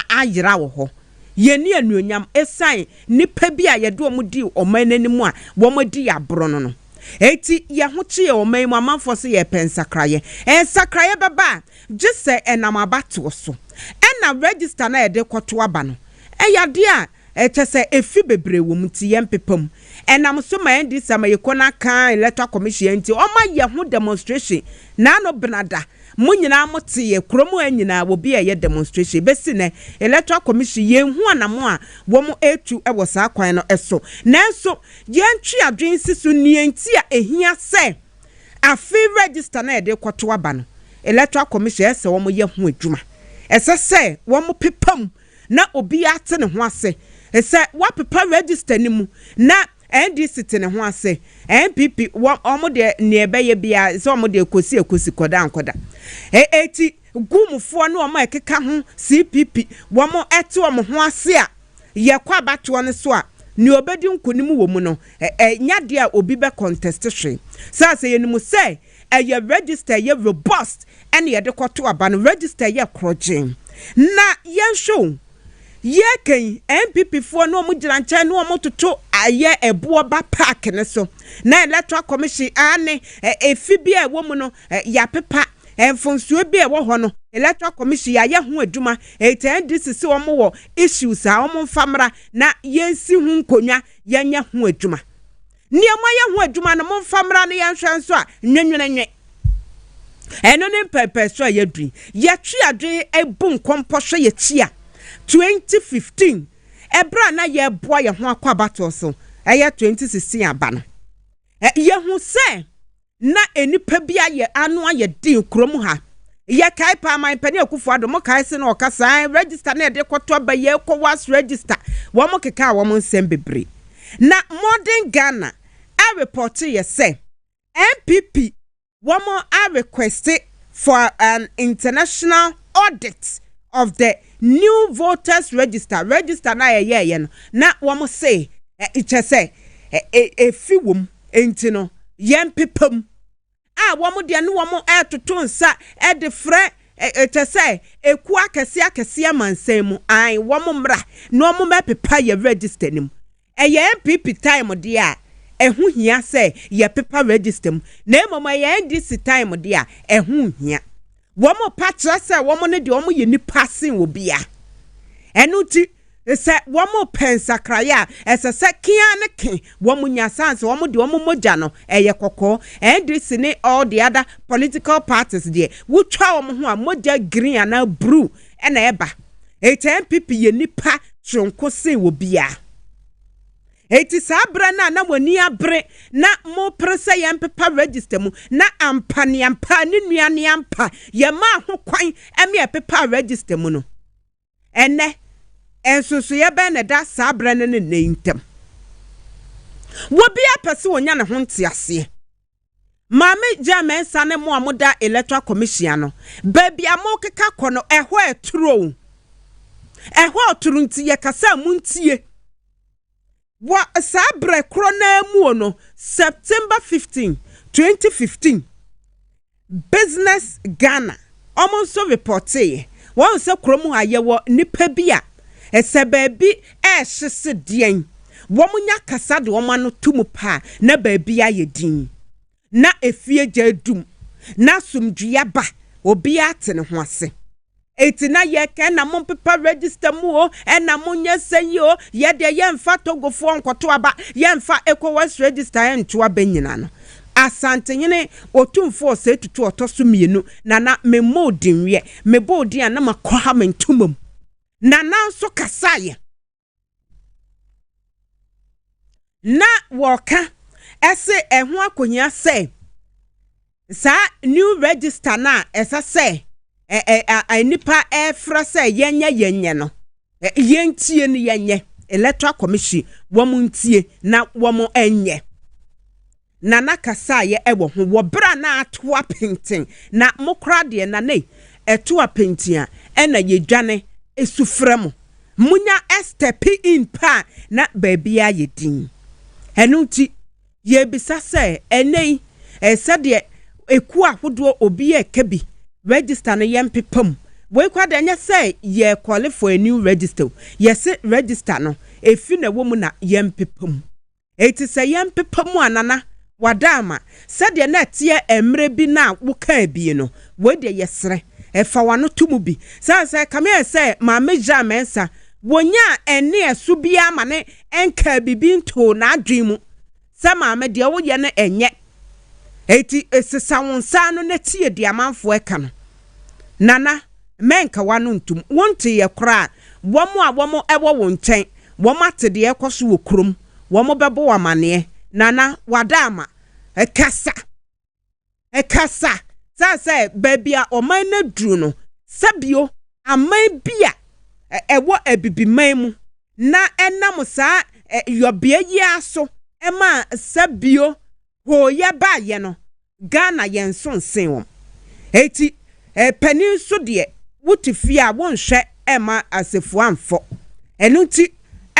ayira wo ho yeni anuonyam esan nipa bi a yede omudi oman nanimu a wo modi abro no eti ye ho chi oman mu amanfo se ye pensakraye ensakraye baba gise enam abato so ena register na yede kwoto aba no eyade a etese efi bebre wo mti yempepam enam so ma ndi sama yekona kan Electoral Commission nti o ma ye ho demonstration na no benada mu nyina mote ye kromu anyina wo bi ye demonstration besi ne Electoral Commission ye hu anamo a wo mo etu e wo saa kwan no eso nanso ye ntwe adwen sisu nie nti a ehia se afi register na de kwato aba no electoral commission ese wo mo ye ho adwuma ese se wo mo pepam na obi ate ne ho ase ese wa pepa register ni mu na NDC te ne ho ase MPP wo omo de ne ebeye bia se omo de ekosi koda eti gumfo no omo ekeka ho CPP wo mo ete omo ho ase a ye kwa bato ne so a ni obedi nkonim wo mu no nyade a obi be contest hwe sa se yenimu se ye register ye robust and ye de kwato aba no register ye krogen na yen show ye kan MPP fo no mu gira nche no mu toto aye ebo ba park ne so na electoral commission ane efi bia wo mu no ya pepa enfonsuo bia wo ho no electoral commission ya ye ho adwuma NDC se wo mo wo issues a wo mo famra na yensi hu nkonwa yenya ho adwuma niema ye ho adwuma no mo famra ne yenhwe nso a nwenwenenwe eno ne pepe so ye dri ye twi adwe ebu nkompo hwe ye tia 2015 ebra na ye boa ye ho akwabato so eye 2016 aba no ye hu se na enipa bia ye anu aye din krom ha ye kai pa man pani akufo ado mo kai se na okasa register na de kwoto ba ye ko was register wo mo keka wo mo nsem bebre na modern Ghana a report ye say MPP wo mo a request for an international audit of the new voters register na ye no na wo mo say it say fi wom enti no yem pepam a wo mo de no wo mo etoto nsa e de frɛ it say eku akese amansam mu ai wo mo mra no mo mepepa ye register nim ye MPP time de a ehu hia say ye pepa register mu na emoma ye NDC time de a ehu hia wo mo patra say wo mo ne de wo mo ye ni passing wo bia enu ti se wo mo pensakraya ese se kia ne ken wo mo nya sans wo mo de wo mo moja no eye kokko NDC ne all the other political parties there wo twa wo mo ho a moja green na blue na eba MPP ye nipa tronko sen wo bia eti sabra na wani abre na mo presa ye mpepa register mu na ampa ni nuane ampa ye ma ho kwan eme e pepa register mu no ene ensusu ye be ne da sabra ne ntem wo bia pese wonya ne ho ntiase mame jamen sane mo amoda electoral commission no baby amo keka kono eho eturo nti ye kasa mu ntie wa sabre krona mu no September 15 2015 Business Ghana almost reported won se kromu ayewo nipa bia ese baabi hye dien wo munya kasa de wo mano tumu pa na baabi ayedin na efie jadum na sumdua ba obi ate ne ho ase eti na ye ke na mo pepa register mu o na mo nya seyi o ye de ye mfa togofo nkoto aba ye mfa ECOWAS register ento aba nyina no asante nyene otumfo se tutu otoso mienu na memodin we mebodin ana makwa mentumum na so kasaye na woka ese eho akonya se sa new register na esa se nipa efra se yenye no yentie ni yenye electoral commission wo mu ntie na wo mu enye na nakasaye ewo ho wo bra na atoa painting na mokra de na nei etoa painting a ena yedwane esufremo munya step in pa na baabia yedin enuti ye bisa se enei sede eku ahodo obi ekabi register na yem pepam we kwa de nya say ye qualify for a new register yes register no efi na wo mu na yem pepam eti say yem pepam anana wadama sede na tie emre bi na wo kan bi no we de yesre efa wano tumu bi say kame say ma meja mensa wonya ene esu bia ma ne enka bibi nto na adwemu sa ma me de wo ye ne enye eti esesa wonsa no na tie de amanfo eka no nana menka wano ntum wonte ye kra womo ewo wonten womo atede ekoso wo krom womo bebo wamane nana wadama ekasa kasa say baby a oman na duru no sabio aman bia ewo abibiman mu na enam saa yobia yi aso ema sabio ho ye ba ye no Ghana yen sonsen wom eti panin so de wotifi a wonhwe ema asefo amfo enu ti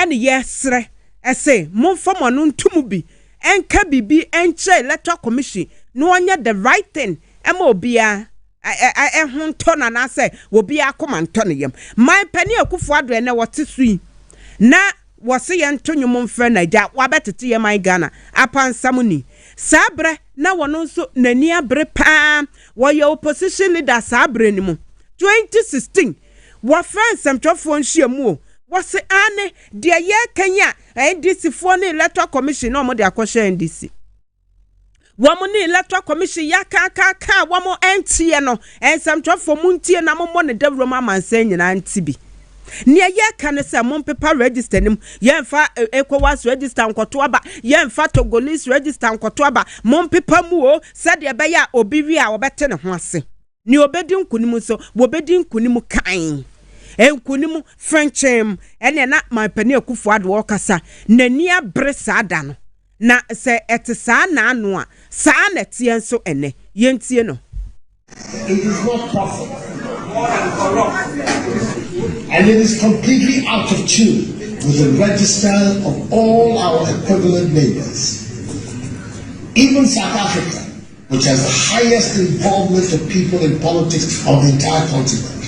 ene ye sre ese momfo mo no ntumu bi enka bibi enche electoral commission no onye the right thing ema obia ho ntona na say obia akoma ntona yam my panin akufo ado ene wote sui na wose ye ntonyum mfra na ja wabetete ye my Ghana apansamuni sabre na wono nso nani abre pa wo ye opposition leader sabre ni mu 2016 wo friends amtofo nhyiamu wo se ane de ye kanya NDC fo na electoral commission no mo de akoshe NDC wo mo ni electoral commission ya ka wo mo entie no ensamtofo mu ntie na mo ne dawro ma mansan nyina ntibi Nia ye can say mon paper register nim yemfa ECOWAS register nkoto aba yemfa Togolese register nkoto aba mon paper mu o said ye be ya obi wi a obete ne ho ase ni obedi nkunimu so obedi nkunimu kan nkunimu frenchem ene na my pani akufo ado kasa nani abre sada no na se etesa na anu a sa na tie nso ene yentie no it is not possible and it is completely out of tune with the register of all our equivalent neighbors. Even South Africa, which has the highest involvement of people in politics of the entire continent.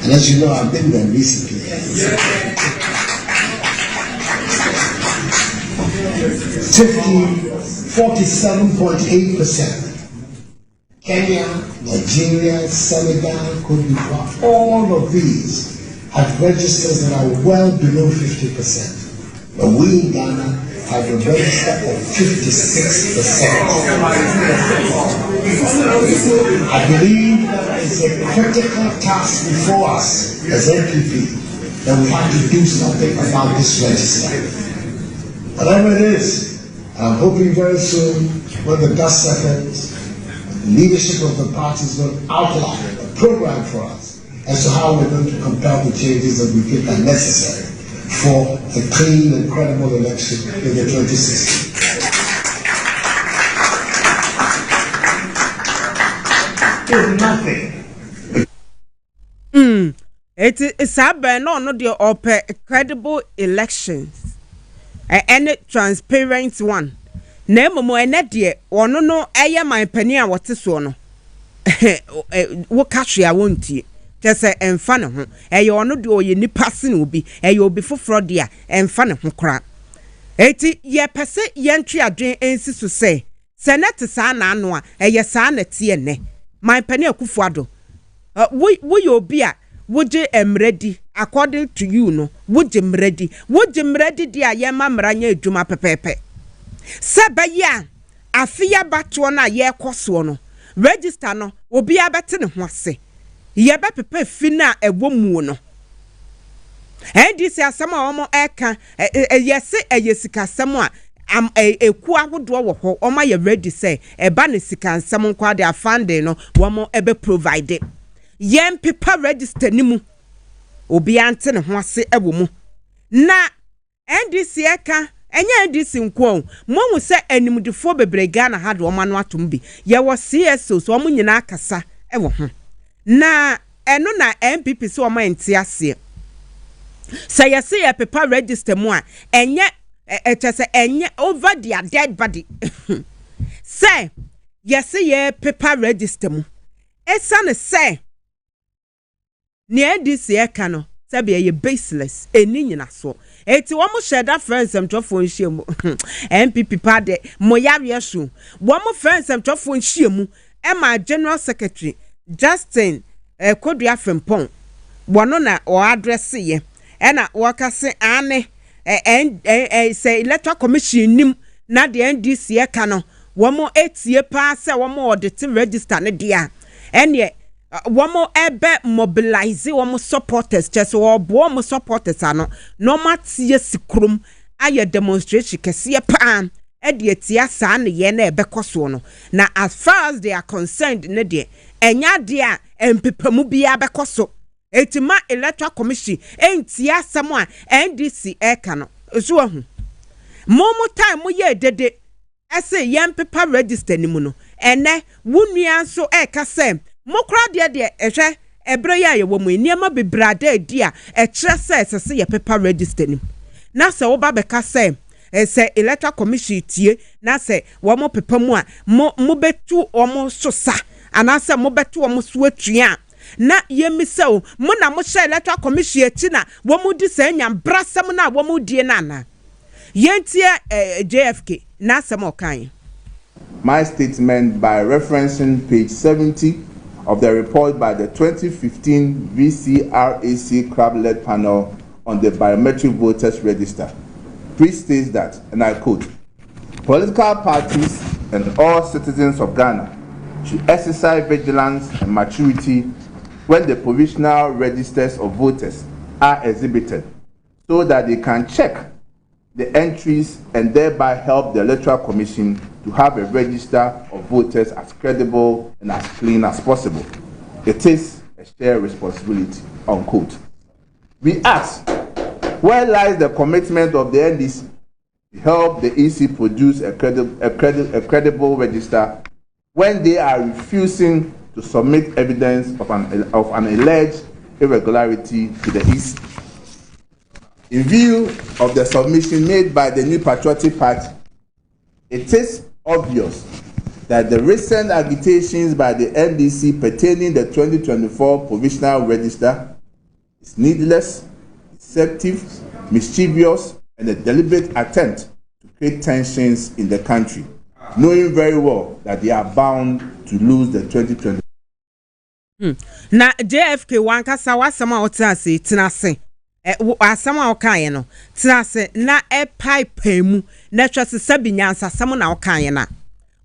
And as you know, I've been there recently. 47.8%. Kenya, Nigeria, Senegal, Cote d'Ivoire, all of these have registers that are well below 50%. But we in Ghana have a register of 56%. I believe that it's a critical task before us as NPP that we have to do something about this register. Whatever it is, I'm hoping very soon when the dust settles, leadership of the parties will outline a program for us as to how we're going to compel the changes that we think are necessary for a clean and credible election in the 2016. There's nothing. It's a no the open credible elections and transparent one. Na momo ene de ono no eye man pani a wote so no wo kahwe a wontie tese emfa ne ho eye ono de oye nipa se ne obi eye obi foforo de a emfa ne ho kra eti ye pese ye ntwe adwen ensi so se senate sa na ano a eye sa na tie ne man pani akufo ado wo ye obi a woje emredi according to you no woje mredi de a ye ma mranya adwuma pepepe Sabaya afia bato na ye koso no register no obi abete ne ho ase ye be pepe fi na ewo mu no NDC asem a omo eka yese eyesika asem a eku ahodo wo ho oma ye ready say eba ne sika asem nkwa de afande no womo ebe provide yem paper register ni mu obi ante ne ho ase ewo mu na NDC eka enya ndisi nko mo se animdifo bebre Ghana ha de omano atom bi ye wo CSO so mo nyina akasa e wo ho na eno na MPP so o enti ase say ye say ye paper register mu a enye etese enye over their dead body say ye say ye paper register mu esane say ne ndisi e ka no sabe ye baseless eni nyina so eti wo mo sheda friends am twofo nhyiemu MPP pade mo yare so wo mo friends am twofo nhyiemu e ma general secretary Justin Kodua Frempong wono na o address ye e na wo kase ane say electoral commission nim na de NDC e ka no wo mo etie pa se wo mo audit register ne dia ene womo ebe mobilize womo supporters chese wo bo mo supporters ano no matie sikrum aye demonstration kese pa edi etia saa ne ye na ebekoso no na as far as they are concerned ne de enya de a empepamu bia bekoso etima electoral commission entia asem a NDC eka no so ahu momo time mo ye dede ese yem paper register ni mu no ene wunua so eka se mokra de ehwe ebre ya ye wo mu niema bebrada edi a ekire se ye paper register ni na se wo ba beka se electoral commission tie na se wo mo pepa mu a mo betu o mo so sa ana se mo betu o mo so atua na yemise o mo na mo hye electoral commission ati na wo mo di se nya brasem na wo mo die na na yentie JFK na se mo kan. My statement by referencing page 70 of the report by the 2015 VCRAC club-led panel on the biometric voters register states that, and I quote, political parties and all citizens of Ghana should exercise vigilance and maturity when the provisional registers of voters are exhibited so that they can check the entries and thereby help the Electoral Commission to have a register of voters as credible and as clean as possible. It is a shared responsibility, unquote. We ask, where lies the commitment of the NDC to help the EC produce a credible register when they are refusing to submit evidence of an alleged irregularity to the EC? In view of the submission made by the New Patriotic Party, it is obvious that the recent agitations by the NDC pertaining the 2024 provisional register is needless, deceptive, mischievous, and a deliberate attempt to create tensions in the country, knowing very well that they are bound to lose the 2024. Na JFK wankasa wasama otase tinase asama okaye no tinase na pipe mu na twase sabinyansa asama na okaye na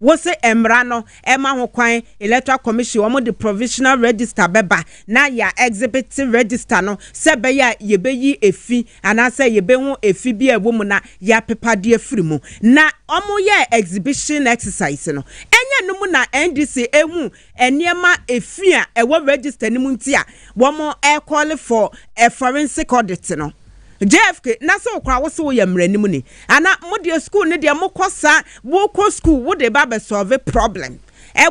wose emra no ema ho kwan electoral commission wo the provisional register beba na ya exhibit register no sebe ya yebeyi efi anase yebehu efi bi ewom na ya pepade afiri mu na omo ye exhibition exercise no enye no mu na NDC ehu eniema efi a ewo register ni mu ntia wo mo call for a forensic audit no JFK na so kwa wo so ye mrani mu ni ana mo de school ne de mo kosa wo ko school wo de ba be solve problem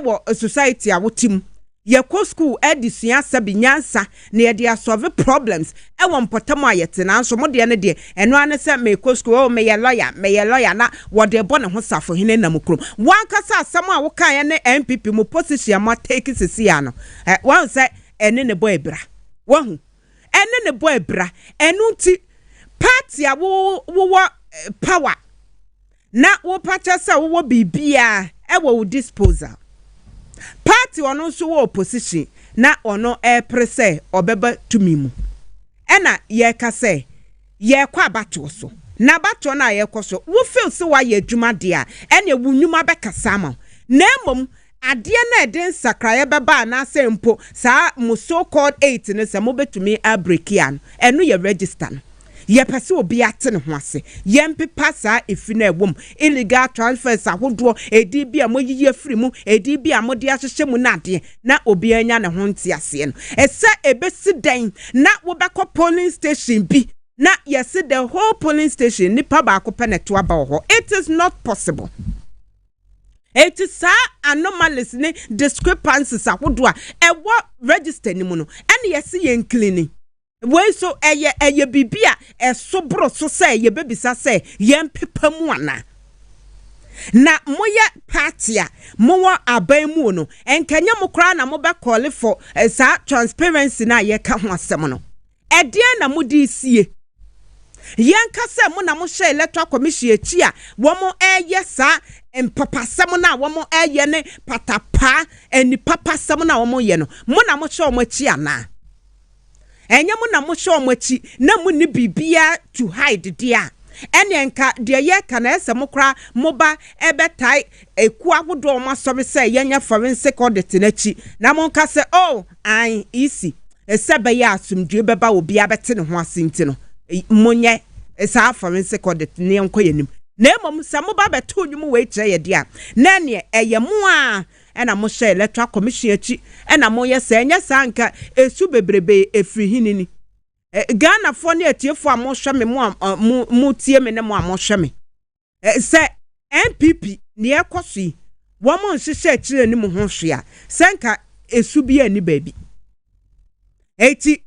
wo society a wotim ye ko school edisua sabinyansa na ye de solve problems wo mpotam a yete na so mo de ne de eno ane se me ko school o me ye lawyer na wo de bo ne ho safo hene na mukrom wan kasa asam a wo kan ye ne MPP mo position ma take sisi ano wan se ene ne boy bra wo hu ene ne boy bra enu ti party a wo power na wo purchase wo bibia e wo disposal party ono so wo opposition na ono prese obeba tumi mu ena ye ka se ye kwa bato so na bato na ye koso wo feel se wa ye adwuma de a ene wo nnwuma bekasa ma na emom ade na eden sakraye beba na sempo sa mo so called 8 ne se mo betumi a break yan eno ye register no ye pese obi ate ne ho ase ye mpepa saa efi na ewom illegal transfers ahodo edi bi a moyiye afiri mu edi bi a mode ahyehyɛ mu na ade na obi anya ne ho nte ase no ese ebesi dan na wo beko polling station bi na yes the whole polling station nipa ba ko peneto aba ho. It is not possible. It is anomalies ne discrepancies ahodo a ewo register ni mu no ene yes ye cleaning we so eye bibia so bro so say ye bebisa say yem pepa mu ana na moye party a mo wa aban mu no enkanya mo kra na mo be call for sa transparency na ye ka ho asem no ede na mo di sie yanka se mo na mo share electoral commission echi a wo mo eye sa empapasem na wo mo eye ne patapa eni papasem na wo mo ye no mo na mo share mo echi ana enye mu na mo show machi na mu ni bibia to hide dia enenka de ye kana ese mo kra mo ba ebetai eku ahodo mo asobe se yenya forensic audit na chi na mo nka se oh an easy esebe ya asumdue beba obi abete ne ho asenti no monye esa forensic audit ne enko yenim na mom sa mo ba beto nwum we kire ye dia na ne eye mo a na mo share electoral commission achi na mo ye sa enya sanka esu bebrebe efiri hinini Ghana for ne atiefo a mo hwe me mo tie me ne mo a mo hwe me se MPP ne ekosi wo mo nhyehyɛ akire ni mo ho hwe a sanka esu bi ani baabi eti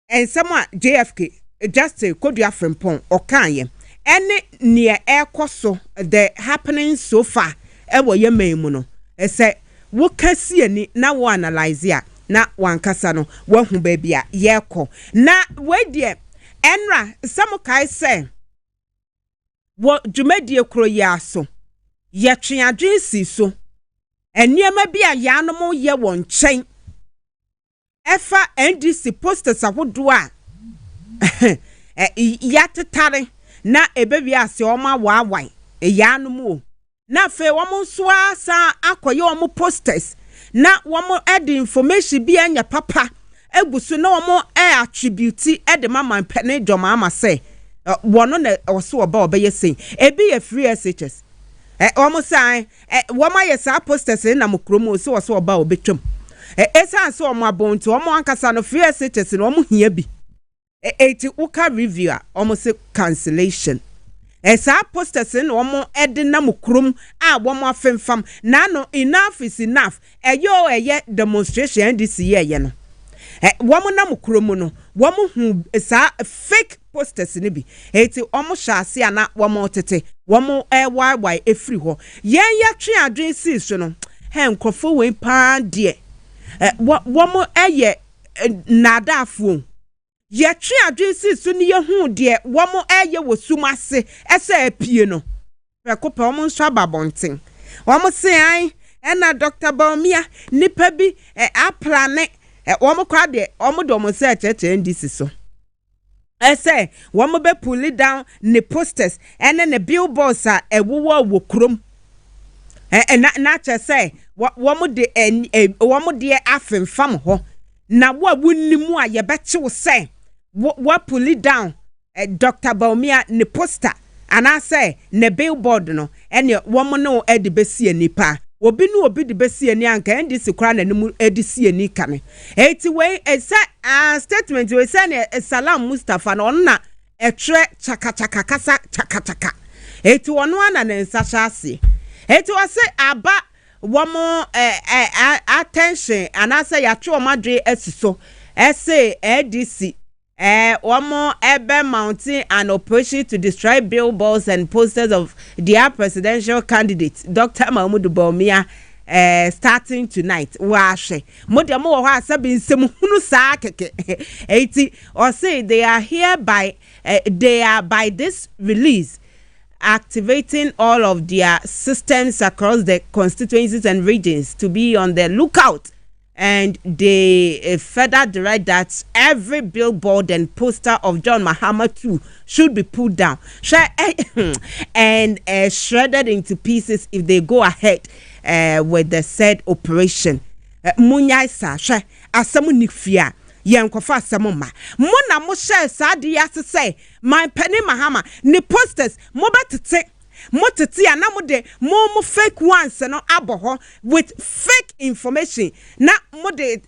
ensem a JFK Justice Kodua Frimpong okaye ene ne ekoso the happening so far ewo ye memu no ese wo kasi ani na wo analyze a na wankasa no wo hu baabi a yeko na we de enra some kai say wo dwumadie kro ya so ye tweadwen si so eniema bi a yanom ye won nkyɛn efa NDC posters ahodo a yatetare na ebebi ase oma waawai yanom o na fe wo so asa akoye wo posters na wo add information bi anya papa egusu na wo attribute de mama mpene dwoma ama se wono na oso oba obeye sen ebi ye free SHS wo say wo ma ye sa posters na mokromo so oso oba obetwam esa so wo abonto wo ankasa no free SHS no wo hia bi eti uka review a say cancellation esa posters no wo ede na mokrom a wo afemfam na no enough is enough eye demonstration this year no wo na mokrom no wo hu esa fake posters ni bi eti hyase ana wo tete wo why efri ho yen ya twe adwen si so no nkrofo we pa de wo eye nadafo ye twe adwen si so ni ye hu de wo eye wosumase ese apie no prekopa wo nso ababonten wo se an na Dr. Baumia nipa bi aplane wo kwa de wo do se cheche ndisi so ese wo be pull it down ne posters and then the billboards a wo krom na che say wo de wo de afemfam ho na wo wunnimu a ye beche wo say wo pull it down Dr. Baumia ne poster and I say ne billboard no ene wo no e de besi anipa obi no obi de besi ani anka ndi sikura na nemu edisi ani kane eti we esa statement we say ne Salam Mustafa no na etre chaka kasa chaka eti wono ana na nsacha ase eti we say aba womo attention and I say ya twe o madwe asiso ese ADC womo ebe mounting an operation to destroy billboards and posters of their presidential candidate Dr. Mahmoud Baumia starting tonight washe modemo wo ha sabi nsem hunu saa keke eti or say they are by this release activating all of their systems across the constituencies and regions to be on the lookout. And they further direct that every billboard and poster of John Mahama too should be pulled down and shredded into pieces if they go ahead with the said operation. Munyaisa she asamu nifia yenkofa asamu ma mona mo share sadi yase say my penny Mahama ni posters mo betete moteti anamode mo fake ones no aboho with fake information na mode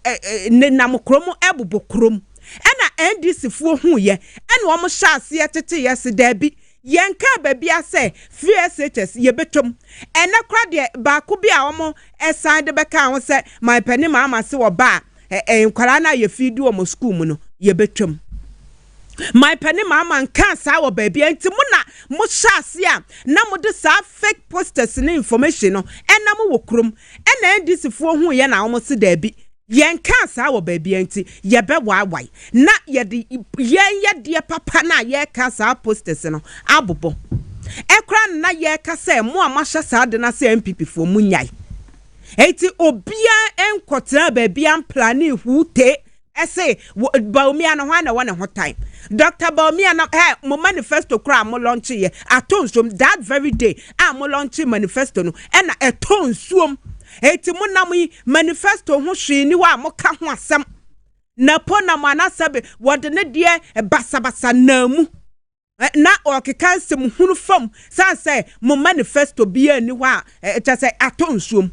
na mokrom ebobokrom ena NDC fuo hu ye ena wo mo hyase tete yes dabi yenka babia say free SHS ye betom ena kra de ba ko bi a wo mo esan de beka ho say my penny Mama se wo ba nkwara na ye feed wo mo school mu no ye betom my penny Mama nka sa wo baby enti mo hyase a na mo de sa fake posters ni information no ena mo wokrom ena NDC fuo hu ye na wo se dabi yenka sa wo baby enti ye be wawai na ye de papa na ye ka sa posters no abobo ekra na ye ka say mo amahya sa de na say MPP fuo munyai enti obia enkotra baby am plan hute ese Baumia no hwana wana ho time Dr. Baumia na mo manifesto kra mo launch ye atonsom that very day mo launch manifesto no na etonsuom eti mo na mo manifesto ho hwe ni wa mo ka ho asem na po na mo anasabe wode ne de basabasa na mu na okeka nsem hunu fam san say mo manifesto bia ni hwa cha say atonsuom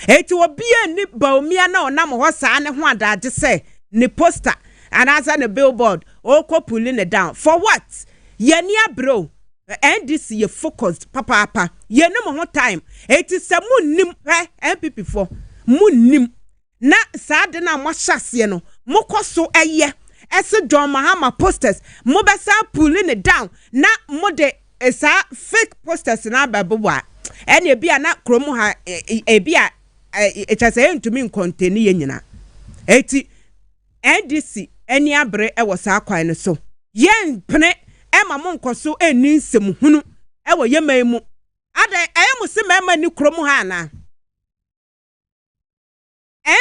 eti obia ni baomia na onam ho saa ne ho adaje say ni poster and as an billboard or pulling it down for what ye near bro and this ye focused papa ye no more time it is a moon MPP for moon na sad na mwashase no moko so eye ese John Mahama posters mo besa pulling it down na mo de esa fake posters na baboa ene bia na kromu ha e bia e chase ntumi contain ye nyina eti NDC eni abre e wo saa kwan no so yen pene e ma mo nkoso eni nsem hunu e wo yeman mu ada e mu se mema ni kromu ha na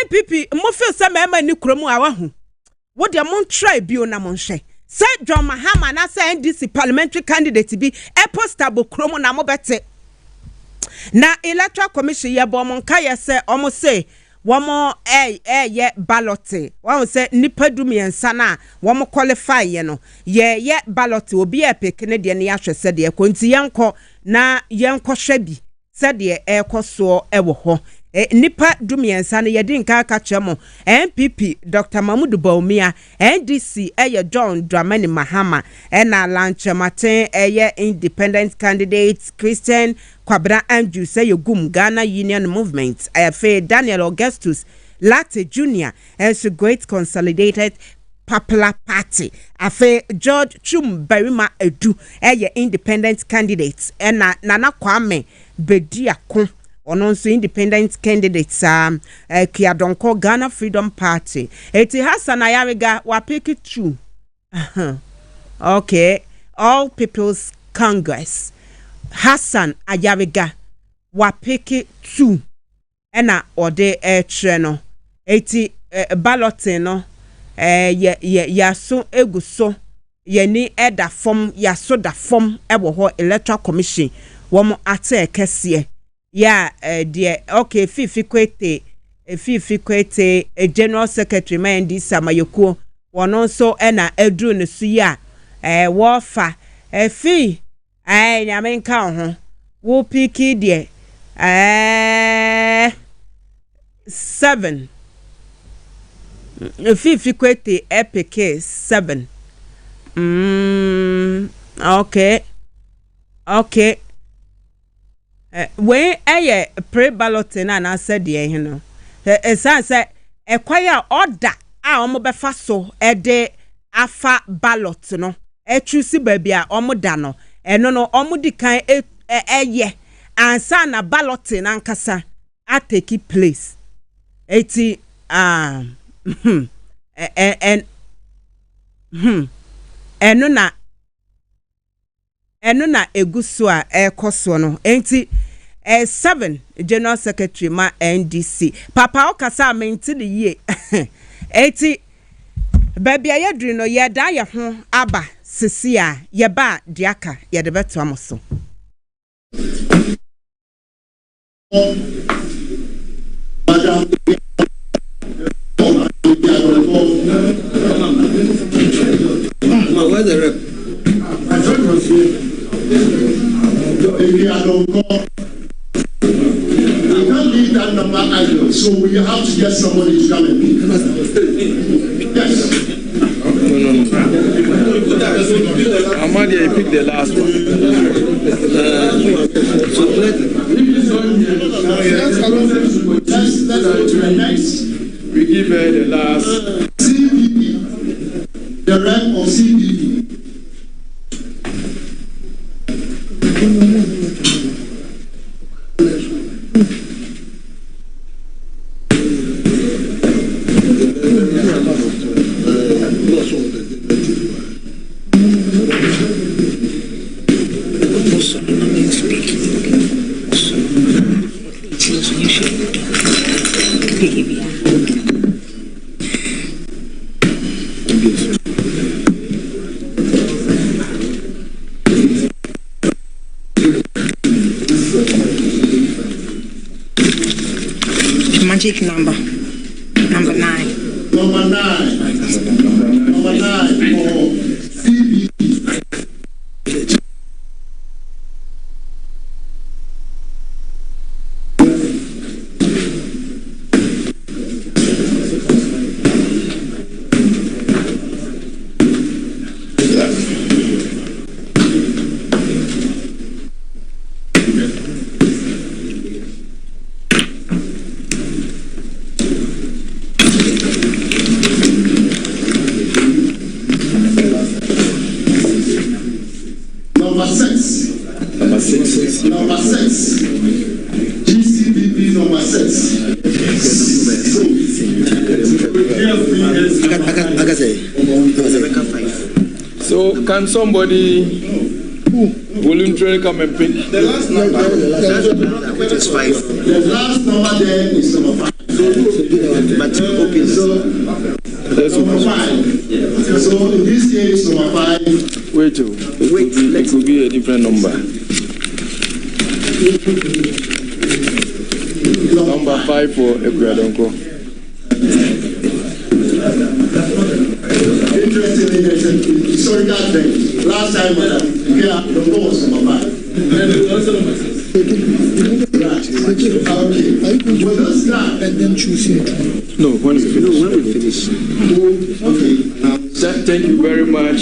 MPP mo feel se mema ni kromu ha wa hu wo de mo try bio na mo nhwe se John Mahama na se NDC parliamentary candidate bi e poster bo kromu na mo bete na electoral commission ye bo mo nka ye se omo se womo ye balloting won say nipa dumiensa na womo qualify ye no ye ballot obi e pekene de ne ya hwese de konti yenko na yenko hwe bi se de ekoso ewo ho nipa dumiensa na ye din ka chemo MPP Dr. Mahmoud Baumia NDC ye John Dramani Mahama na Lanchematen ye independent candidate Christian Kwabra Andrew say Gum Ghana Union Movement afa Daniel Augustus Latte Jr. as a great consolidated Popular Party afa George Chum Barima Edu independent candidate na Nana Kwame Bediako ononso independent candidates Kiadonko Ghana Freedom Party eti Hassan Ayariga wa pick it true okay All People's Congress Hassan Ayariga wa pick it true ena ode no eti balloting no yaso eguso yeni eda form yaso da form ebo ho electoral commission wo ate kese ya okay fifi kwete general secretary Mandi Samayoko wono so ena edru ne su ya wo fa fi nyame nka ho wo piki de 7 fifi kwete epic 7 okay when pre-balloting na said the no say ekwaya order a omo befa so de afa ballot no choose baby a omo da no eno no omo di kan eye ansa na balloting ankasa a take place eti eno na egusu a ekoso no enti 7 General Secretary ma NDC Papa okasa menti de ye eti baby ayedri no ye da ye ho aba sisi a ye ba diaka ye de beto amoso We can't leave that number idle, so we have to get somebody to come in. Yes. Amadia, you pick the last one. Let's go to the next. We give her the last. CBP. The rank of CBP. Magic number 9. Number 9 for CBP. So can somebody voluntarily come and pick? The last number, which is 5. The last number there is number 5. But open. So, number 5. So in this case, number 5. Wait, it could be a different number. Number 5 for Ekuyadonko. Interestingly, there's a historical thing. Last time, Ekuyadonko was number 5. And then choosing. No, when we finish. Okay. Thank you very much.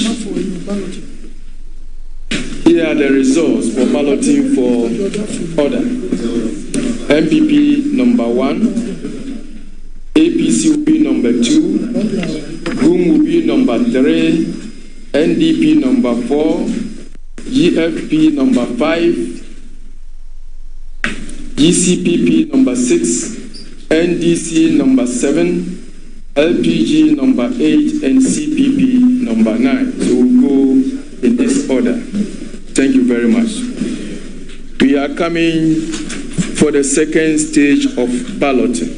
Here are the results for balloting for order. MPP number 1, APC will be number 2, GUM will be number 3, NDP number 4, GFP number 5, GCPP number 6, NDC number 7, LPG number 8, and CPP number 9. So we'll go in this order. Thank you very much. We are coming for the second stage of balloting.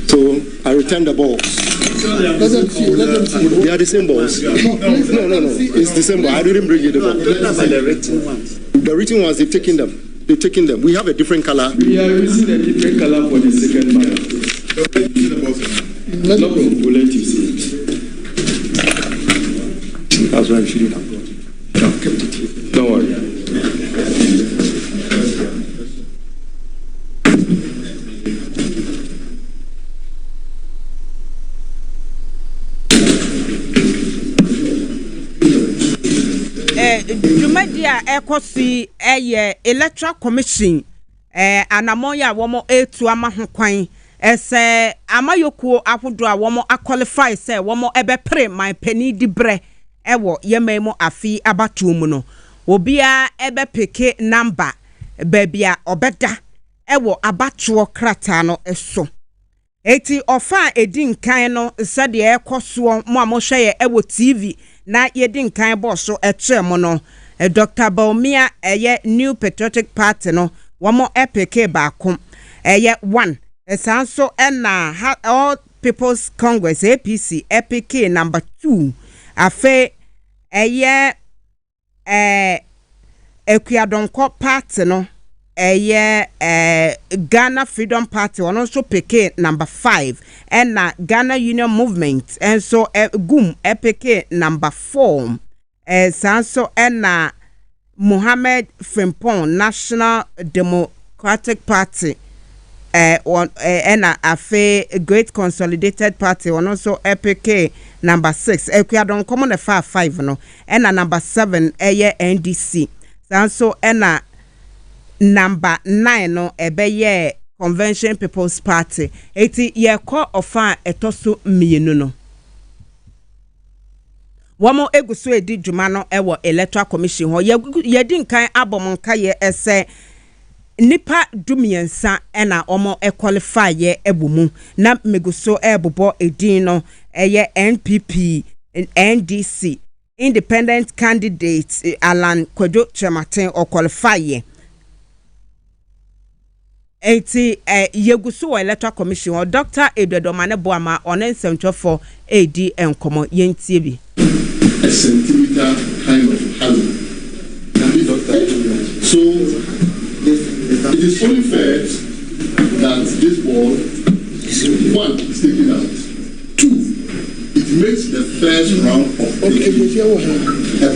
So I return the balls. Let them see. They are the same balls. No. It's the same ball. I didn't bring you the ball. The written ones. The written ones, they've taken them. We have a different color. We are using a different color for the second ballot. No problem. We'll let you see it. That's why we shouldn't have got it. I've kept it here. Don't worry. Jumadia ekosi electoral commission anamoya womo etu ama ho kwan ese amayokuo ahodo a womo qualify say womo ebepre my penny di bre ewo yememo afi abatumu no obia ebepeke number babia obeda ewo abatuo krata no eso eti ofa edin kan no sade ekoso mo amohwe ewo TV na yedin kan boso etrem no Dr. Baumia New Patriotic Party no wamo EPK baako 1 esanso na All People's Congress APC EPK number 2 afe Ekuyadonko Party no Ghana Freedom Party ono so PK number 5 na Ghana Union Movement and so GUM EPK number 4 sanso na Mohammed Frimpong National Democratic Party na afe Great Consolidated Party ono so EPK number 6 Ekuyadonko mo na 5 no na number 7 NDC sanso na number 9 no ebeye Convention People's Party eti ye ko ofa etoso mienu no wamo eguso edi dwuma no ewo electoral commission ho ye di nkan abomonka ye ese nipa dumiensa na omo qualify ye ebomu na meguso ebobo edin no eye NPP NDC independent candidate Alan Kwadwo Chematen or qualify ye eti yeguso electoral commission or Dr. Edwedomane Boama on 724 AD enkomo yentie bi a centimeter kind of halo. So it is only fair that this ball, 1, is taken out. 2, it makes the first round of a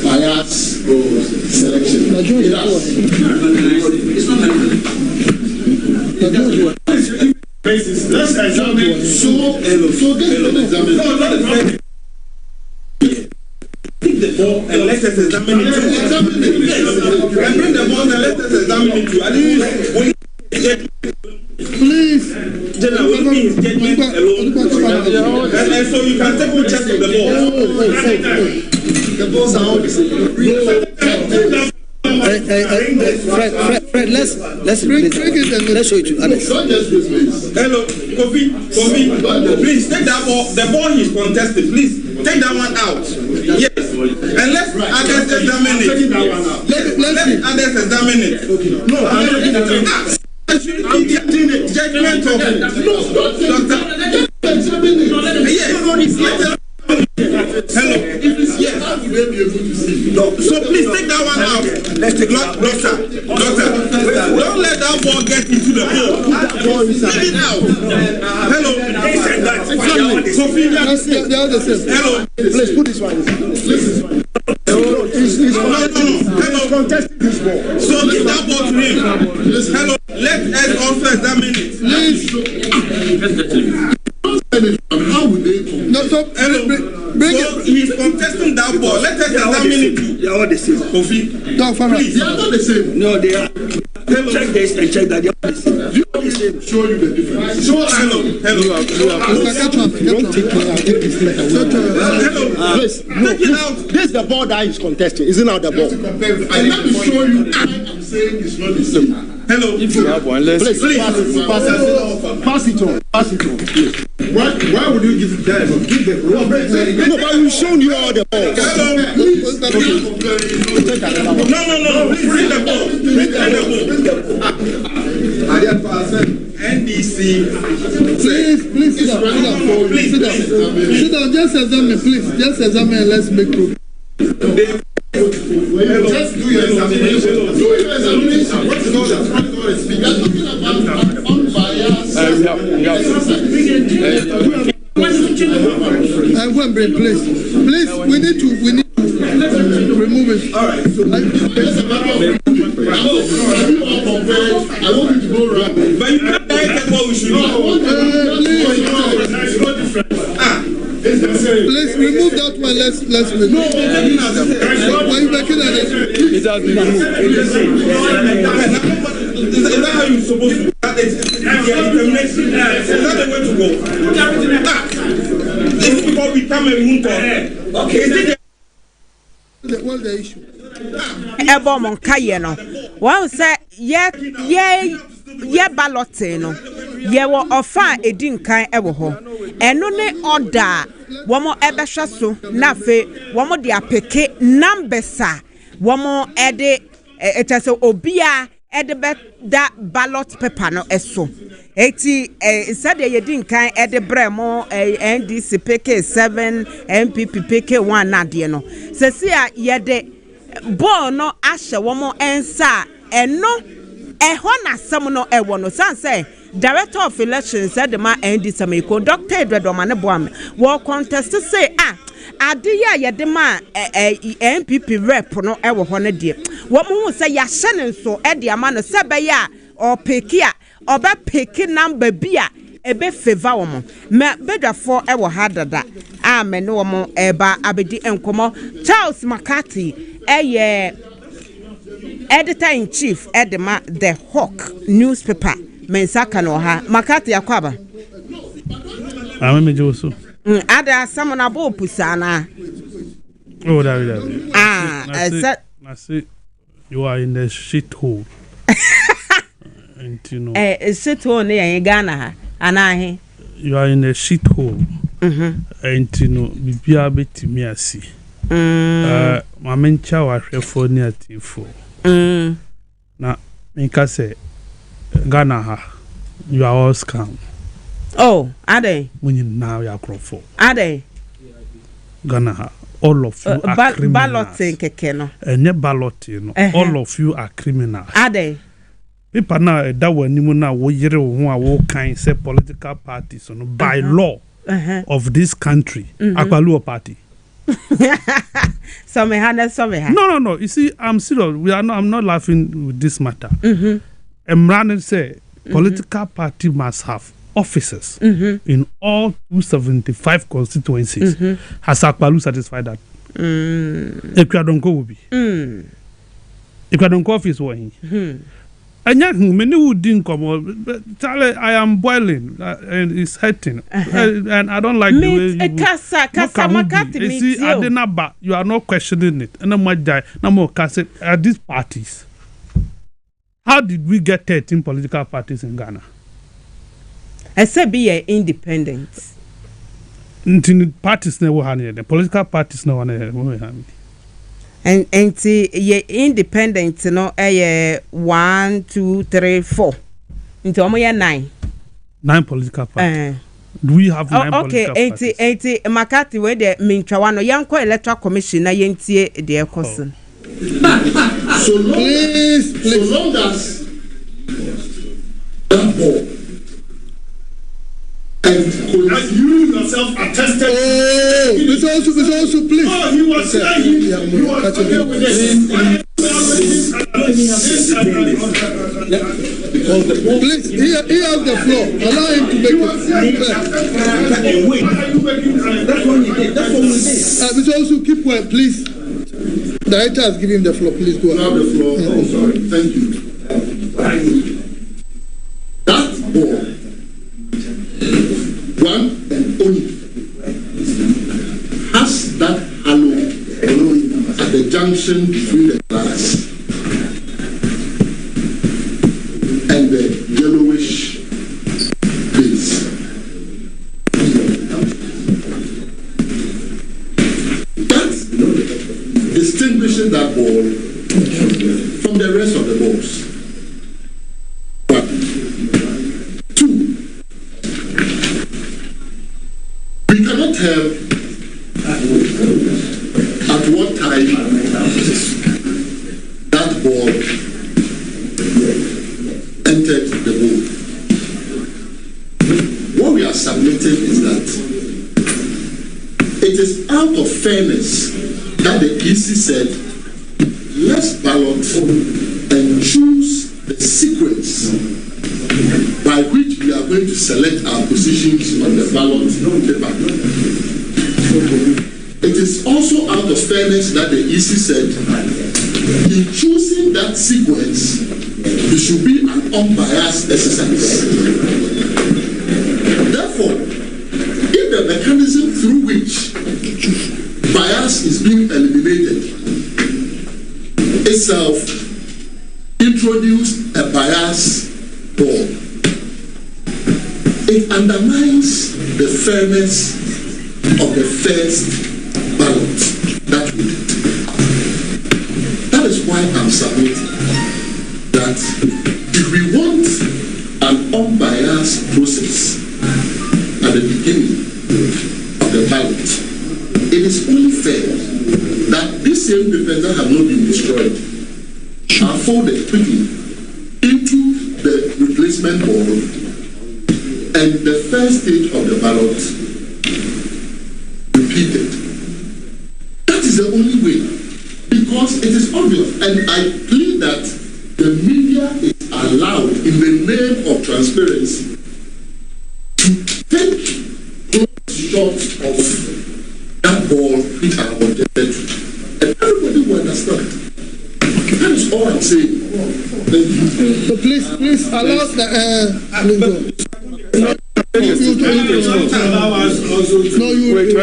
bias selection. Let's examine. So this examine. Take the ball and let us examine it. And bring the ball and let us examine it. Please. General, what means judgment alone? And so you can take check of the ball. The balls are all the same. let's bring it and let's show it to others. Hello, Kofi, please take that ball. The ball is contested. Please take that one out. Yes, and let's others examine it. Let others examine it. No, I'm taking it. Judgment of doctor. Yes. Hello. Yes. So please take that one out. Let's take doctor. Don't let that ball get into the hole. Leave it out. Hello. Sophia. Hello. Let's put this one. Hello. Contesting this ball. So give that ball to him. Hello. Let us also examine it. How would they? No, so bring so it. he's contesting that ball. Let us examine it. They are all the same. Kofi. No, please. They are not the same. No, they are. Check this and check that. They are all the same. Show you the difference. Hello. Don't take it out. Take this letter. Hello. Please, take it out. This is the ball that is contesting. Isn't that the ball? And let me show you. I am saying it's not the same. Hello. If you have one, let's please. Pass it on. Please. Why would you give them? Give them. No, but we've shown you all the ball. Hello. No. Please bring the ball. NDC. Please sit down. Sit down. Just examine, please. Just examine and let's make proof. Just do your examination. What is all that? We are talking about unbiased. Please, we need to remove it. All right. So I want you to go around. But you can't direct what we should do. Please remove that one. Let's remove. No, why are you making that? It has been removed. Is that how you're supposed to do? Is that the way to go? This is because we come and we won't talk. Okay. What's the issue? Ebo monkaye no. One say ye balloting no. Ye wo ofa edin kan ewo ho. Eno ne order womo ebehwe so na fe womo de apeke numbers a womo ede etase obia ede be da ballot paper no eso. Eti sade yedin kan ede bremo NDC PK7 MPP PK1 na de no. Sesi a yede ball no ahye womo ensa eno ehọ na asem no ewo no san say Director of Elections said the man NDC Samiko Dr. Edward ne boam wo contest say adeya ye de ma MPP rep no ewo ho ne de wo mo hu say ya hye ne nso e de ama no se be ya o peki a oba peki number bi a ebe favor wo mo me bedwafo ewo ha dada a me ne wo mo eba abedi enkomo Charles McCarthy Editor-in-Chief Edema The Hawk newspaper mensaka no ha McCarthy akwaba me joso ada samona bo pusana oh that I said you are in the shit hole and you know shit hole ne Ghana ha anahe you are in a shit hole and you know bibia betimi asi ma mencha wa hwefo ni atifo na minka say Ghana ha you are all scam. Oh, are they? When you now you are crofo. Are they? Ghana ha all of you are criminals. Balloting keke no. Enye balloting no. All of you are criminals. Are they? People now that one ni mo na wo yere wo a wo kan say political parties no by law of this country. Akwaluo party. No. You see, I'm serious. I'm not laughing with this matter. Emran say political party must have officers in all 275 constituencies. Has Akwalu satisfied that? Ekwadonko will be. Ekwadonko office was and many who didn't come. Charlie, I am boiling and it's hurting, and I don't like the way you see. Adenaba, you are not questioning it. And I'm my guy. No more. At these parties, How did we get 13 political parties in Ghana? Except be independent. Parties never had the political parties no one had. And ye independent no 1, 2, 3, 4. Into 9. 9 political parties. Do we have 9 political parties? Okay, 80 Makati where the Minchawano Yanko Electoral Commission na yentie the question. So long as that board and you yourself attested. Oh, Beposo, please. Oh, he was saying he was okay with this. Please, he has the floor. Allow him to make it. That's what we did. Beposo, keep quiet, please. The director has given him the floor. Please go ahead. Have the floor. Oh, sorry. Thank you. That board, one and only, has that halo at the junction between the glass and the yellowish base. That distinguishes that ball from the rest of the balls. One. Two, we cannot tell at what time that ball entered the board. What we are submitting is that it is out of fairness that the EC said, let's ballot and choose the sequence by which we are going to select our positions on the ballot paper. It is also out of fairness that the EC said, in choosing that sequence, it should be an unbiased exercise. Therefore, if the mechanism through which bias is being eliminated itself introduced a bias board, it undermines the fairness of the first ballot that we did. That is why I'm submitting that if we want an unbiased process at the beginning of the ballot, it is only fair that these same papers that have not been destroyed are folded quickly into the replacement board and the first stage of the ballot repeated. That is the only way, because it is obvious, and I plead that the media is allowed, in the name of transparency, to take those shots of that ball which are objected to. And everybody will understand. That is all I'm saying. Thank you. So please allow the When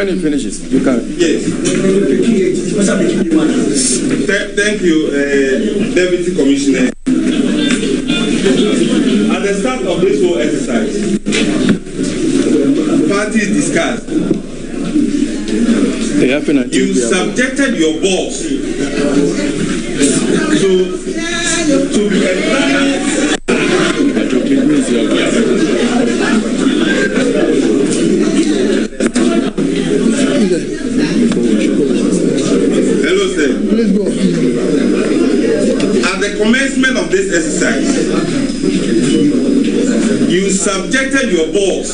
he finishes, you can. Yes. Thank you, Deputy Commissioner. At the start of this whole exercise, parties discussed. You subjected your boss to be examined. Hello, sir. Please go. At the commencement of this exercise, you subjected your boss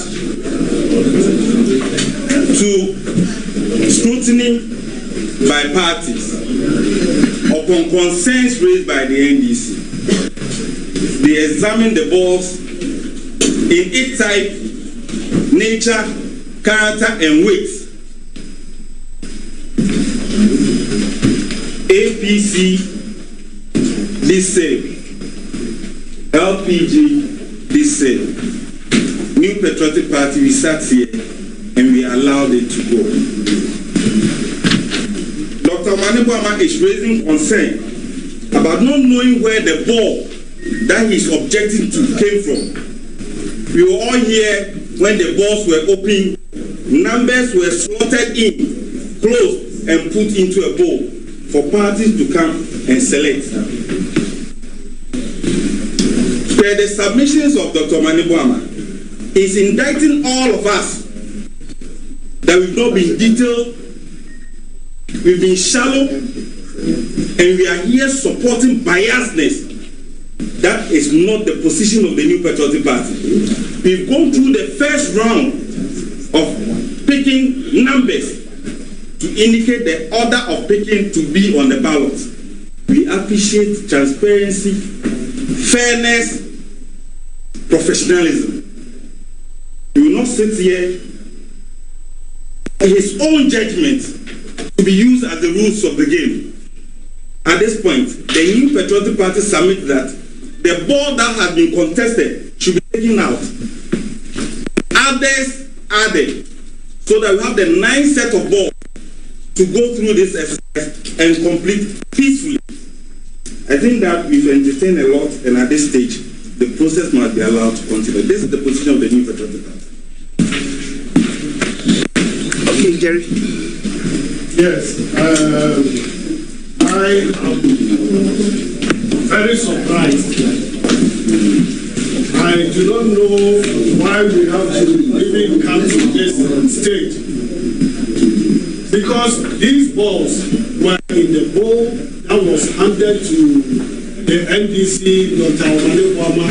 to scrutiny by parties upon concerns raised by the NDC. They examined the boss in its type, nature, character, and weight. APC, this same. LPG, this same. New Patriotic Party, we sat here and we allowed it to go. Dr. Manibwama is raising concern about not knowing where the ball that he's objecting to came from. We were all here when the balls were opened, numbers were slotted in, closed, and put into a bowl for parties to come and select. Per the submissions of Dr. Omanibo Hemaa, is indicting all of us that we've not been detailed, we've been shallow, and we are here supporting biasness. That is not the position of the New Patriotic Party. We've gone through the first round of picking numbers to indicate the order of picking to be on the ballot. We appreciate transparency, fairness, professionalism. We will not sit here his own judgment to be used as the rules of the game. At this point, the New Patriotic Party submit that the ball that has been contested should be taken out. Others added, so that we have the 9 set of balls to go through this exercise and complete peacefully. I think that we've entertained a lot, and at this stage, the process must be allowed to continue. This is the position of the New Patriotic Party. Okay, Jerry. Yes, I am very surprised. I do not know why we have to even come to this stage. Because these balls were in the bowl that was handed to the NDC, Dr. Omanibo Hemaa,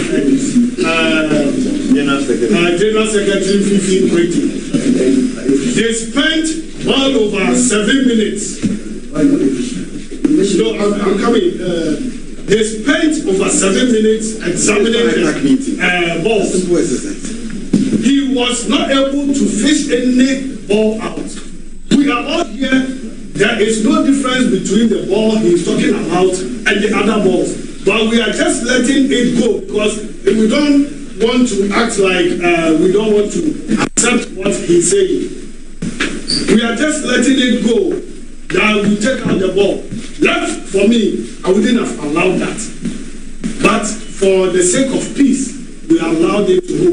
and General Secretary Fifi Kweti. They spent well over 7 minutes. No, I'm coming. They spent over 7 minutes examining the balls. He was not able to fish any ball out. We are all here. There is no difference between the ball he's talking about and the other balls. But we are just letting it go because we don't want to act like we don't want to accept what he's saying. We are just letting it go that we take out the ball. Left for me, I wouldn't have allowed that. But for the sake of peace, we allowed it to go.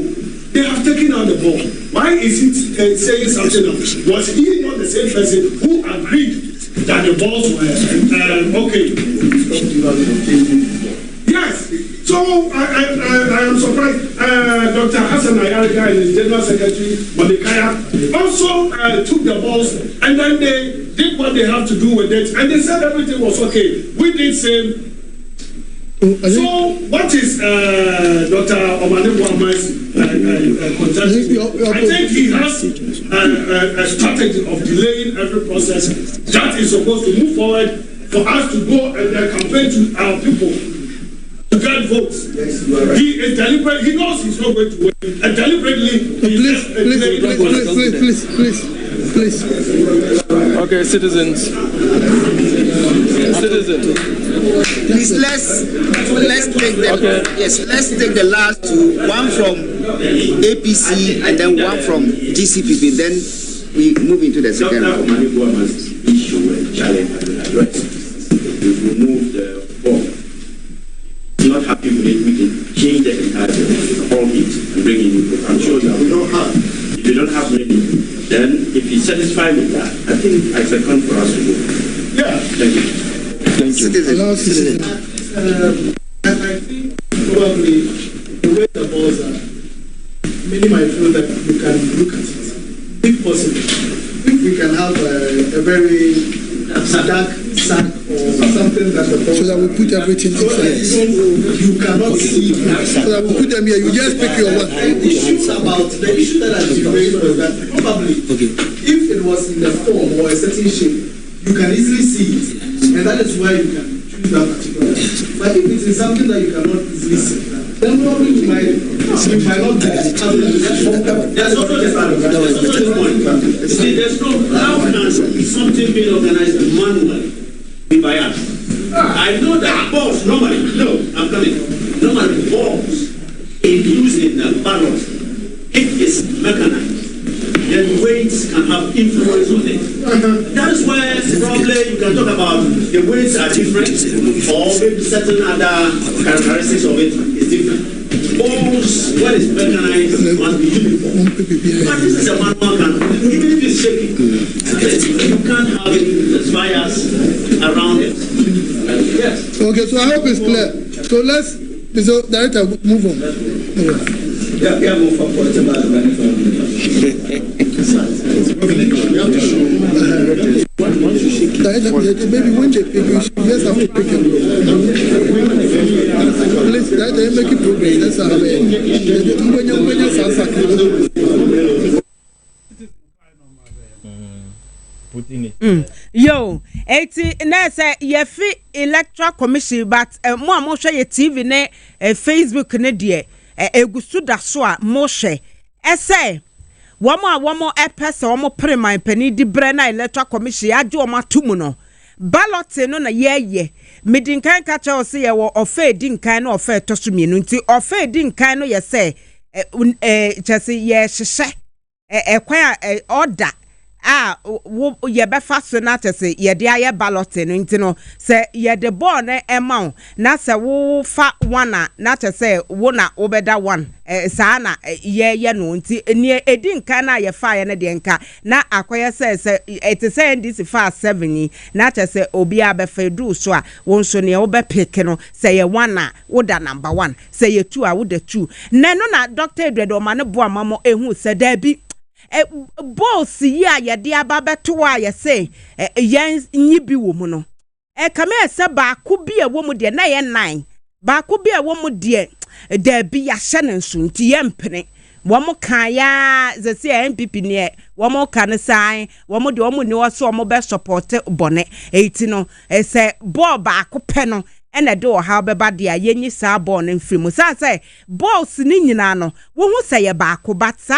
They have taken out the ball. Why is he saying something else? Was he not the same person who agreed that the balls were okay? Yes. So I am surprised. Dr. Hassan Ayariga and his General Secretary Monikaya also took the balls and then they did what they have to do with it and they said everything was okay. We did same. So what is Dr. Omanibo Heemaa's contention? I think he has a strategy of delaying every process that is supposed to move forward for us to go and campaign to our people to get votes. He is deliberate. He knows he's not going to win. And deliberately, please. Okay, citizens. Please let's take the let's take the last two. One from APC and then one from GCPP. Then we move into the second round. Issue and challenge and address. We've removed the ball. Not happy with it, we can change the entire whole it and bring in people. I'm sure you don't have. If you don't have many, then if you're satisfied with that, I think I second for us to go. Yeah. Thank you. Thank you. I think probably the way the balls are, many might feel that you can look at it. If possible, if we can have a very dark sack or something that the balls so that we put everything inside. You cannot see. So that we put them here. You just pick your one. The issue that has been raised was that probably if it was in the form or a certain shape, you can easily see it, and that is why you can choose that particular. But if it is something that you cannot easily see, then probably you might not be. There's also this point. See, there's no, how can something being organized manually be biased? I know that balls normally, normally balls in using the ballot, it is mechanized. Then weights can have influence on it. That's where probably you can talk about the weights are different, or maybe certain other characteristics of it is different. Balls, what is mechanized, must be uniform. But this is a manual gun. Even if it's shaky, you can't have any bias around it. Yes. Okay, so I hope it's clear. So let's, so director, move on. Yeah, move on. Maybe when they pick, you should just have to pick it. Please, director, make it progress. That's how Yo, 80 nese ye fi electoral commission but mo amoshe ye TV ne Facebook ne de egusu da so a mo hwe ese womo epese womo preman pani di bre na electoral commission age womo atumu no ballot no na ye medinkan ka cha o se ye wo ofa di nkan na ofa to so mienu nti ofa di nkan no ye se chese ye hwehwe kwan order ye be faso na tese ye de aye ballot no nti no se ye de ball na ema na se wo fa one na tese wo na obeda one sa na ye no nti ni edi nka na ye fa ye ne de nka na akoye se etese ndisi fa 7 na tese obi abefa du so a won so ne wo be pick no se ye one na wo da number 1 se ye 2 a wo da 2 na no na Dr. Edward Omane bo amamo ehu se da bi boss ya ye de ababeto a ye say yen nyibi wo mu no kame ese ba ko bi e wo mu de na ye 9 ba ko bi e wo mu de da bi ya hye ne nso nti ye mpene wo mu kan ya ze se MPP ne wo mu kan sai wo mu de wo mu ni wo so wo mu be support bone eti no ese ball ba ko pe no ena de o ha be ba de a ye nyi sa ball no mfiri mu sa say balls ni nyina no wo hu say ye ba ko bata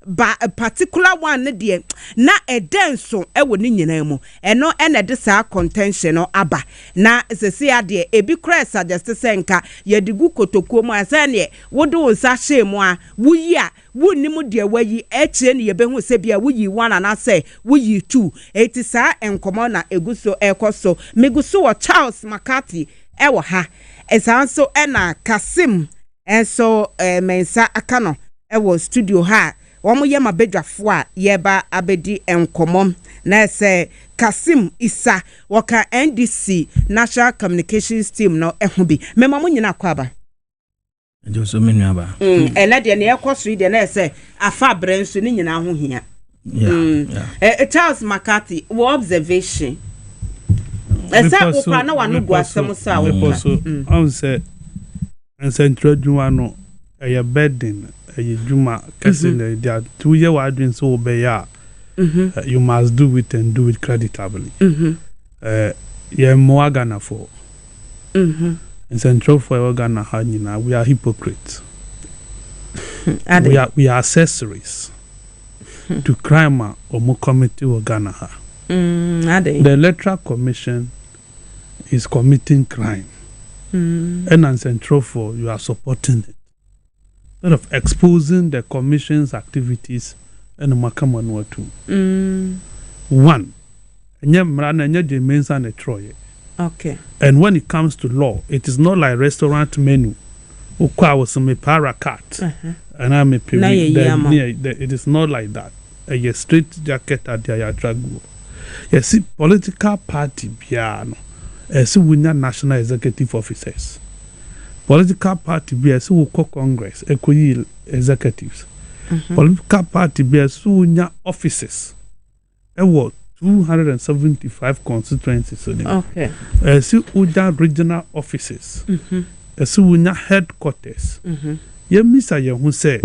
ba a particular one ne de na edenso ewo ni nyina mu eno ena de sa contention no aba na sese ade ebi cross suggest senka ye de gu kotokuo mu asane wo de wonsa hye mu a wuyi a wonni mu de wayi eche ne ye behu se bia wuyi one na say wuyi 2 eti sa enkomo na eguso ekoso meguso wo Charles McCarthy ewo ha esanso ena Kasim enso mensa akano ewo studio ha womo ye mabedwafo a yeba abedi enkomom na se Kasim Isa woka NDC National Communications Team no eho bi mema mo nyina kwaba Joso menuaba ela de ne ekoso de na se afa brenso ni nyina ho hia Charles McCarthy wo observation esa okra na wanu gu asem sa wo on say en central juma no e burden juma kasi na dia 2 year wadwin so be ya you must do it and do it creditably ye mo Ghana for in central for Ghana ha nyina we are hypocrites we are accessories to crime or more committee or Ghana ha the Electoral Commission is committing crime and in central for you are supporting it. Sort of exposing the commission's activities and Makamano too. One, okay. And when it comes to law, it is not like restaurant menu. Was a paracat and I'm a it is not like that. A straight jacket at the Ayatrago. You see, political party piano, as winner national executive officers. Political party be as who Congress, equal executives. Political party be as who offices. What 275 constituencies. Okay. As who regional offices. As who headquarters. Ye miss a who say,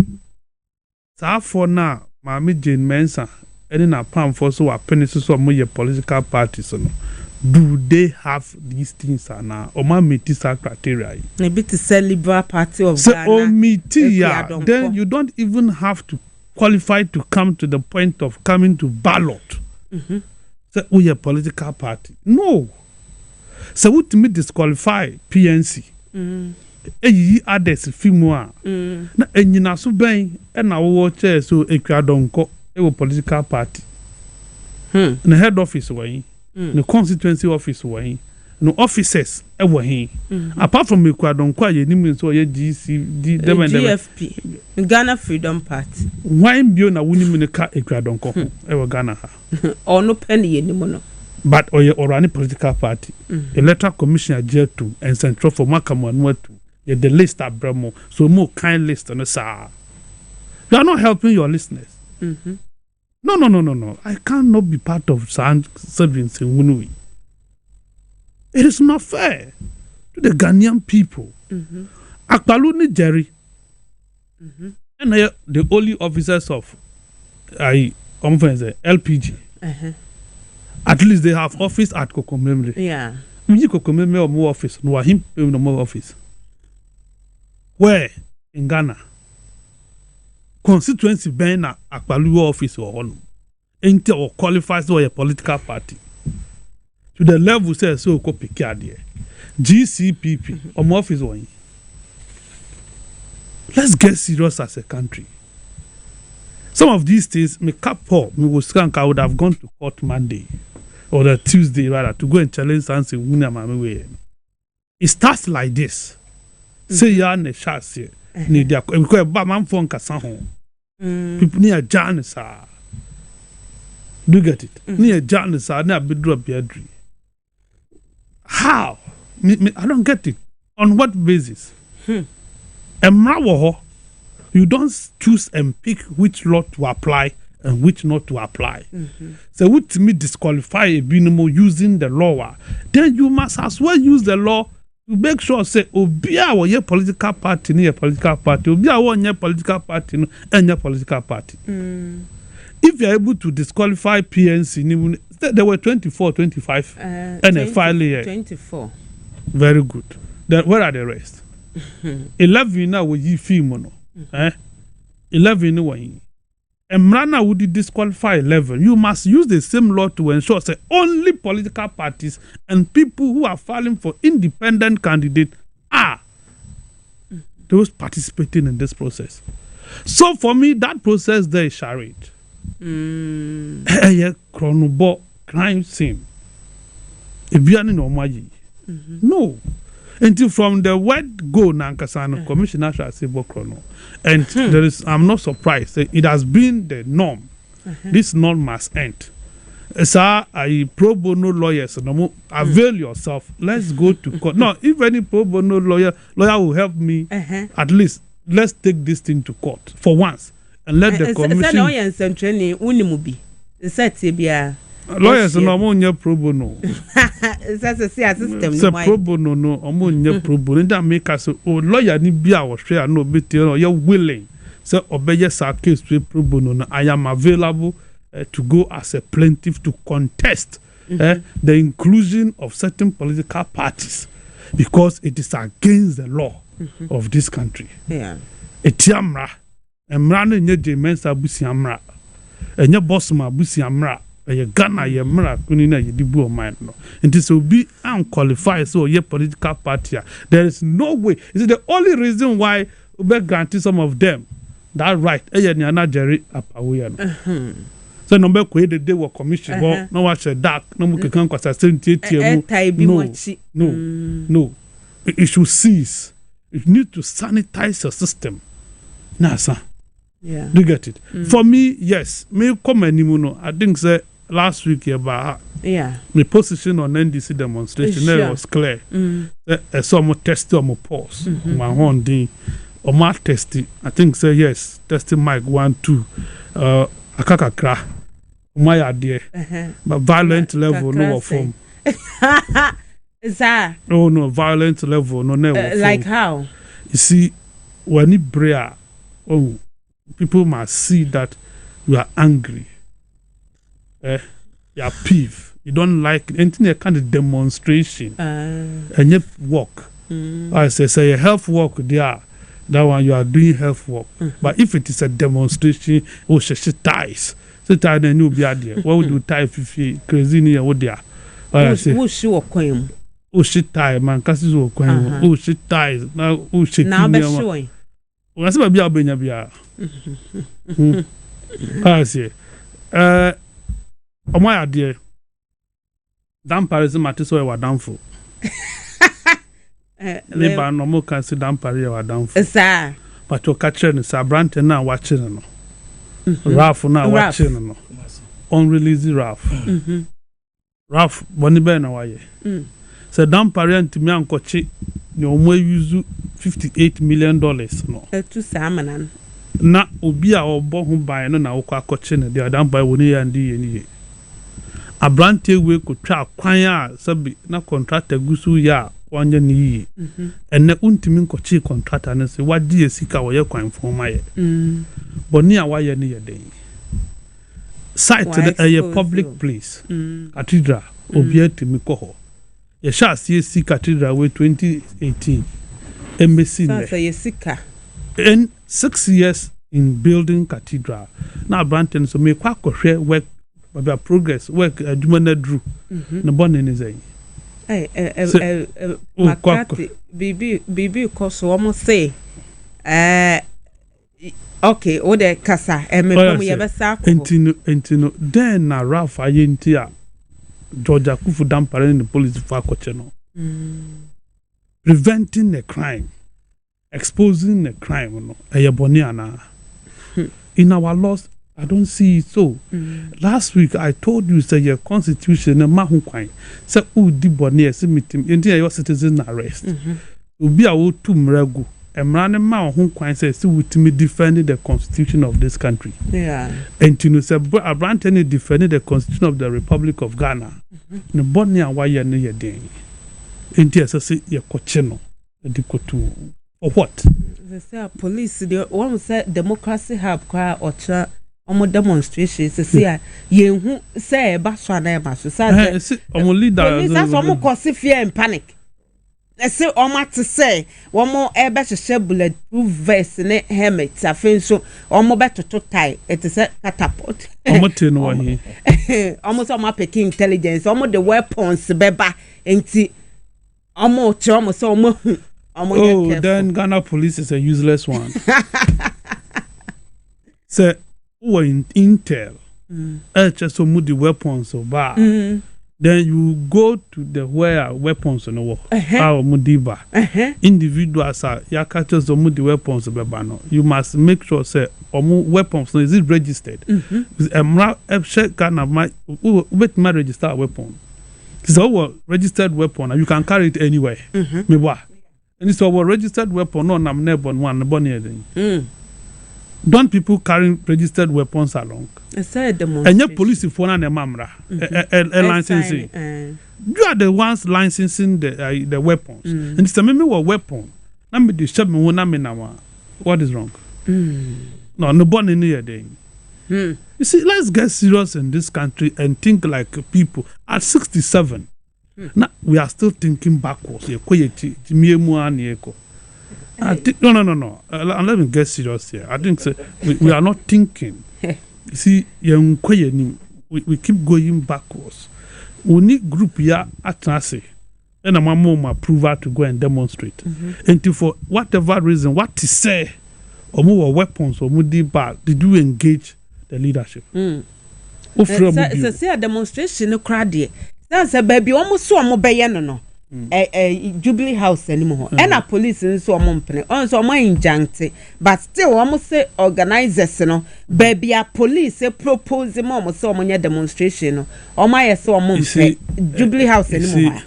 "Sa for now, Mammy Jane Mensa, and in a palm for so a penis or more political parties." Do they have these things now? Or my meet criteria? Maybe to sell Liberal Party of Ghana. Then you don't even have to qualify to come to the point of coming to ballot. So we a political party. No. So what to me disqualify PNC? Others female. Na enyina so ben e na wo chair so ekwadonko a political party. The head office way, the constituency office way, no officers away. Apart from Ecuador, you need to GFP, Ghana Freedom Party. Why be on a winning in a car Ecuador, ever Ghana? Or no penny anymore. But or any political party, electoral commissioner J2 and Central for Makaman 2. The list at Bremo, so more kind list on the side. You are not helping your listeners. No. I cannot be part of savings in Wunui. It is not fair to the Ghanaian people. Akbaluni Jerry, and they are the only officers of LPG. At least they have office at Kokomemre. Yeah. Kokomemre or more office, no him no more office. Where in Ghana? Constituency ben Akbalu office or one. Ain't or qualifies for a political party. To the level says so copy there. GCPP or more office one. Let's get serious as a country. Some of these things me cap up, me was skank. I would have gone to court Monday or the Tuesday rather to go and challenge something William way. It starts like this. Say ya ne chassis. Ni dia because ba man phone kasa ho. People near Janus are. Do you get it? Near Janus are near Bidro Biadri. How? I don't get it. On what basis? You don't choose and pick which law to apply and which not to apply. So, with me disqualify a binimo using the law, then you must as well use the law to make sure say obia or your political party near political party, obia one your political party and your political party. If you're able to disqualify PNC, there were 24, 25 and 20, a file here. 24. Very good. Then where are the rest? 11 now with you fee mono. 11 away. And Mrana would disqualify 11. You must use the same law to ensure that only political parties and people who are filing for independent candidates are those participating in this process. So for me, that process there is charade. Chronobo crime scene. No. Until from the word go Nankasano, Commissioner shall say Bokrono. And there is, I'm not surprised. It has been the norm. This norm must end. Sir, pro bono lawyers, avail yourself. Let's go to court. No, if any pro bono lawyer will help me, at least let's take this thing to court for once and let the commission. Lawyers no mo pro bono. System pro bono no omo pro bono. That make us lawyer ni bia wo hwe na obeti no you willing. So obeye sa case pro bono no I am available to go as a plaintiff to contest the inclusion of certain political parties because it is against the law of this country. Yeah. Etiamra emra no nye de mensa busiamra. Enye bossma busiamra. Ghana ye mra kuni na yedibu o mind no. It is be unqualified so ye political party. There is no way. Is the only reason why we grant some of them that right. Ni ana Jerry apawe no. So no be ko the day we commission no wa share dark no mu kekan kwasa sentietiemu. No. It should cease. It need to sanitize the system. Nasa. Yeah. Do you get it? For me, yes. Me come anymore. I think say last week about the position on NDC demonstration there was clear. Some test on pause. My own day. Or my testing. I think say yes. Testing mic 1, 2. Akakakra. My idea. But violent level no form. Is that? Oh no, violent level no never. Like how? You see, when you pray, people must see that you are angry. You are peeved. You don't like anything kind of demonstration. And you walk. I say a health walk there. That one you are doing health work. But if it is a demonstration, she ties. So tie then you be there. What would you tie if you crazy near what there? I say. Who she walk him? Oh she tie man, cause you walk him. Oh she ties. Now oh she. Now be showing. I say be abenya bia. I say. my idea. Dampare is matter so we downfall. Labor no more can see Dampare we downfall. Sir. But you catch it, Sir Brant now watching no. Ralph now watching no. Unreleased Ralph. Ralph boni be na waye. So Dampare and me ankochi you mo use $58 million no. To salmon. Na obi a obo ho ban no na wo akochi ne de Dampare woni ya ndi ye ni. Abrante we ko twa kwan a sabi na contractor gusu ya wanya ni yi enne untimi nkochi contractor ne se wadi esika wo ye kwan fon maye boni a waye ne ye den site a public place cathedral obi atimi ko ho ye sha see cathedral we 2018 embassy ne say sika in 6 years in building cathedral na Abrante so me kwa kohwe work about progress work adwuma drew na bonni ne zai Makati bibi koso almost say okay o de kasa me from yebesa ko entino then na Ralph ayenti a George Akufu Dampare in the police for koche no preventing the crime exposing the crime no eyeboni ana in our laws I don't see it so. Last week I told you say your constitution na mahu kwan. Say who di boni ese meeting enti your citizen arrest. Obi a wo tu mragu. Emra ne ma ho kwan say wutimi defend the constitution of this country. Yeah. Enti no say Abrante ne defend the constitution of the Republic of Ghana. Ne boni a wa ye ne ye den. Enti ese say ye koche no. Edi kotu. For what? They say police the one say democracy hub kwa ocha omo demonstration say yehu say ba so na ba so say omo leader police omo cause fear and panic say omo to say omo e be hye bulletproof vest ne helmet afin so omo be toto tie it say catapult omo te no wahi omo so omo pick intelligence omo the weapons beba enti omo che omo so omo oh then Ghana police is a useless one. Say who in intel just so the weapons or bar then you go to the where weapons on the wall how mudiba individuals are yakachos so the weapons no you must make sure say weapons is it registered Ghana my register a weapon it's a registered weapon and you can carry it anywhere me why and it's our registered weapon no nam nebon one bonny don't people carry registered weapons along? And your police for an mamra licensing. You are the ones licensing the weapons. And it's a meme weapon. Let me disturb me when I'm in our. What is wrong? No born in here day. You see, let's get serious in this country and think like people. At 67, now we are still thinking backwards. No. Let me get serious here. I think we are not thinking. You see, we keep going backwards. We need group here at Nasi. And I'm more approval to go and demonstrate. And for whatever reason, what to say, or more weapons, or more bad, did you engage the leadership? Say a demonstration, no crowd. That's a baby almost so no. Jubilee House anymore. And a police in so mumpene. On so my injuncte. But still almost say organizers no. Baby a police propose mom so many demonstration. Or my so mumpe. Jubilee House anymore.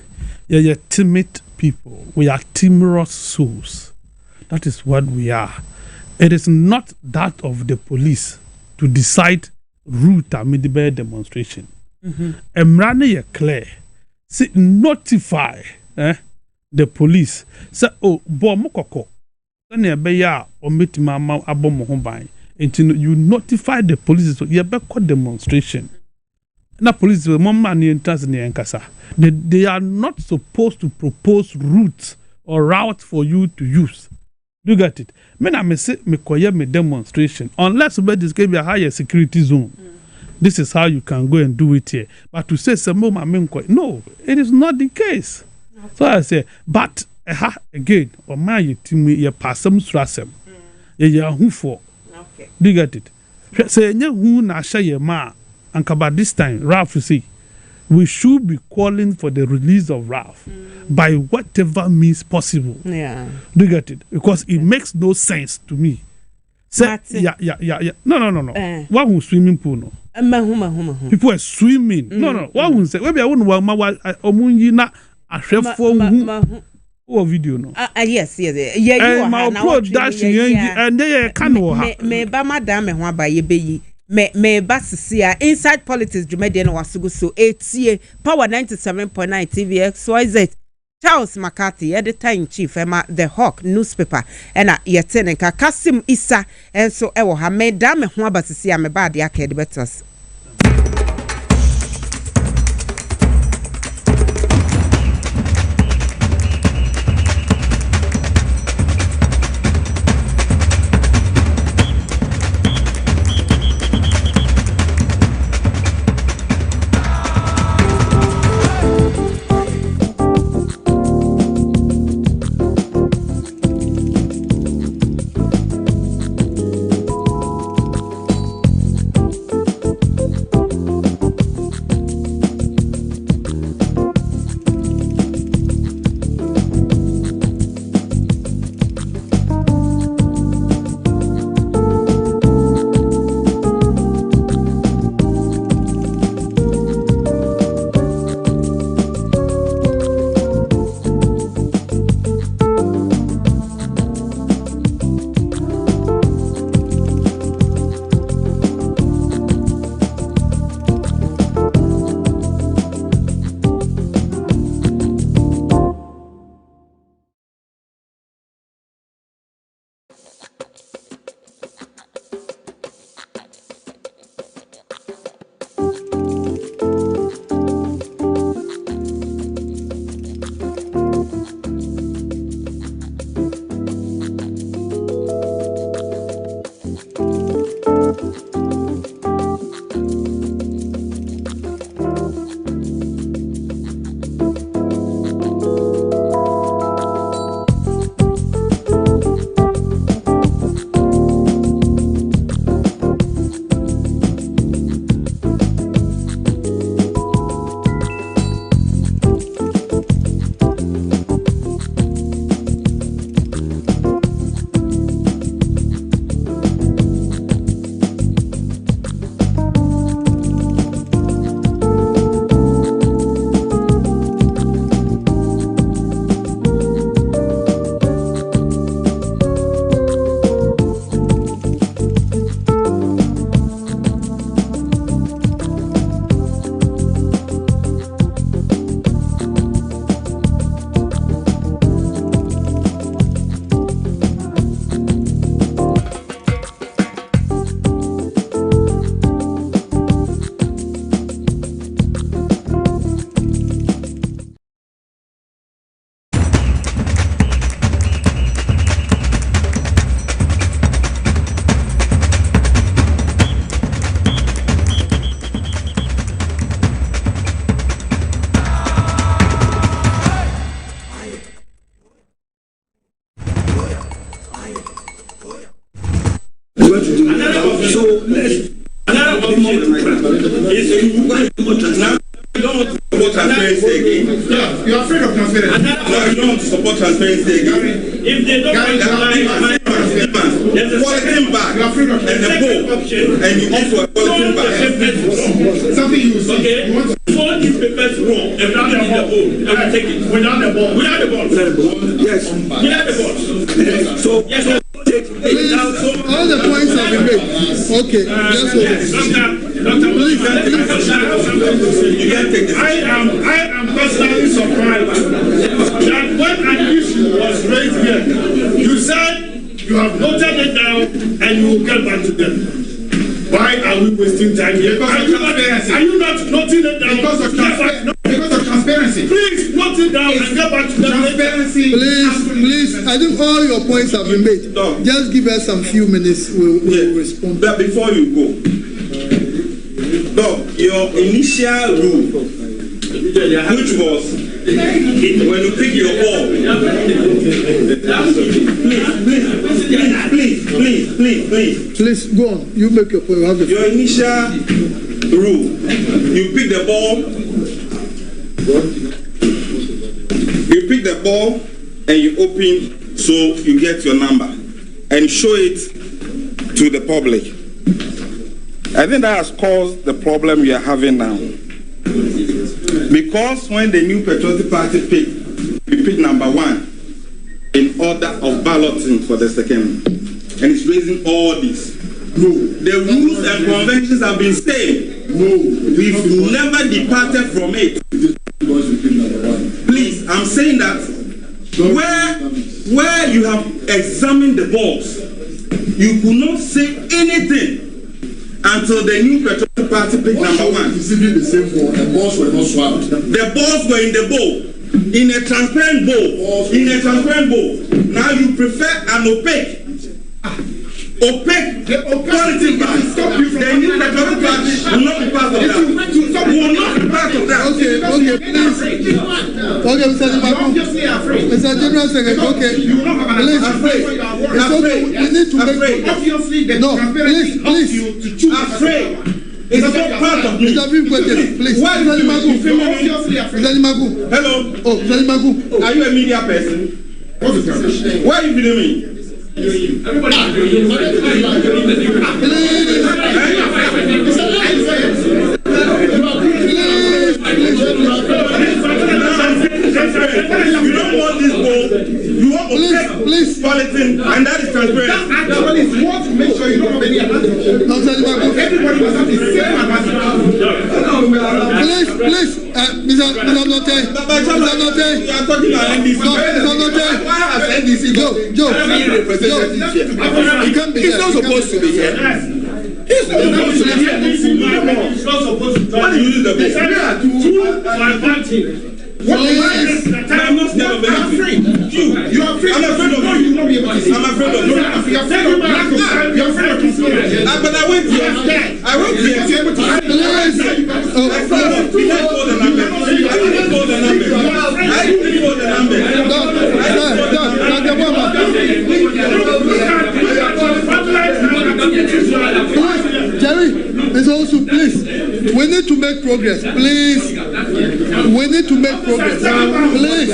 Yeah, timid people. We are timorous souls. That is what we are. It is not that of the police to decide route amid the demonstration. Emrane ye clear. Say notify the police. Say oh bomokoko. Then be ya or meet mama abomohombai. Until you notify the police so you be call demonstration. Na police will mama ni entrance ni enkasa. They are not supposed to propose routes or routes for you to use. Do you get it? Me na me say me koye me demonstration unless we this be a higher security zone. This is how you can go and do it here. But to say no, it is not the case. Okay. So I say, but again, or my you pass some strasem. You who for? Do you get it? Say, who na share ma Ankaba this time, Ralph, you see, we should be calling for the release of Ralph by whatever means possible. Yeah. Do you get it? Because it makes no sense to me. Say, yeah. No. What was swimming pool? No. People are swimming. No. What would say? Maybe I wouldn't want my omunjina a chef for video. No. Yes. Yeah. My approach dashing and they can me ba madam ho ba ye beyi. Me basisia inside politics Jumede no wasugu so etie power 97.9 TVXYZ Charles McCarthy editor in chief Hemaa the Hawk newspaper ena yetene ka Kasim Isa enso ewo ha me da me ho abasisia me ba de akede betos. You're afraid of transparency. No, you don't want to support transparency again. If they don't want to polythene bag and the bowl, and you offer a polythene bag. Something you say. Okay. Fold these papers wrong and without the bowl. And we take it. Without the ball. Without the ball. Yes. Without the ball. So, yes. Please, all the points have been made. Okay, just I am personally surprised that when an issue was raised here, you said you have noted it down and you will get back to them. Why are we wasting time here? Are you not noting it down? Because of transparency. Please note it down and get back to them. Transparency. Please. I think all your points have been made. No. Just give us some few minutes. We'll respond. But before you go, your initial rule, which was when you pick your ball, please go on. You make your point. Your initial rule, you pick the ball, and you open, so you get your number and show it to the public. I think that has caused the problem we are having now. Because when the new Patriotic Party we pick number 1 in order of balloting for the second, and it's raising all this. No. The rules and conventions have been same. No. We've never departed from it. Please, I'm saying that where you have examined the balls, you could not say anything until the new Patriotic Party picked number 1. Receiving the same ball, and balls were not swapped. The balls were in the bowl, in a transparent bowl, Now you prefer an opaque quality bag. The new Patriotic Party will not be part of that. Okay, please. Okay, Mr. Jimaku. Mr. General Secretary, okay. Please. It's okay. We need to make. No, please. It's not part of me. Mr. Please. Mr. Jimaku. Hello. Oh, Mr. Jimaku. Are you a media person? Why are you videoing me? Everybody. You don't want this ball. You want to please. Politin, and that is transparent. That's actually what to make sure you don't have any advantage. Everybody must have the same advantage. Please, Mr. Note. You are talking about NDC. Why has NDC Joe. He's not supposed to be here. He's not supposed to be here. Why do you use the ball? I'm not scared of anything. You are afraid. I'm afraid of you. I'm afraid of you. You're afraid of But I went here. I went here. Jerry, Mr. Osu, please. We need to make progress. Please. We need to make progress. Please.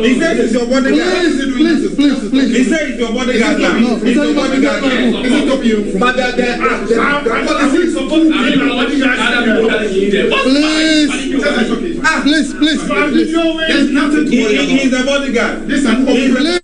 He says it's your bodyguard. Please. He says it's your bodyguard now. No, it's your bodyguard. But the policy is supposed to be Please. There's nothing to worry about. He's a bodyguard. This is an open.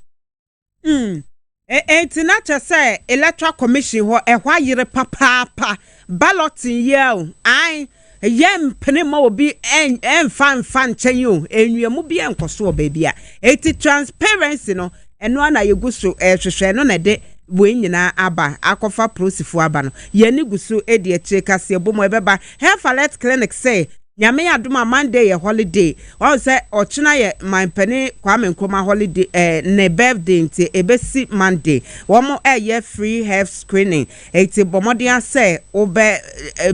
Enti say electoral commission ho ehwa yire papa balloting ye ai yem penema obi en fan nchen yo enwemu bi enkoso baby a eti transparency no eno na yeguso hwehwe no na de we nyina aba akofa prosifo aba no ye ni guso edi eche kase bomo ebeba health clinic say nyame aduma Monday ye holiday o say ochina ye manpene Kwame Nkrumah holiday ne birthday nti ebesi Monday womo ye free health screening eti bomodian say obe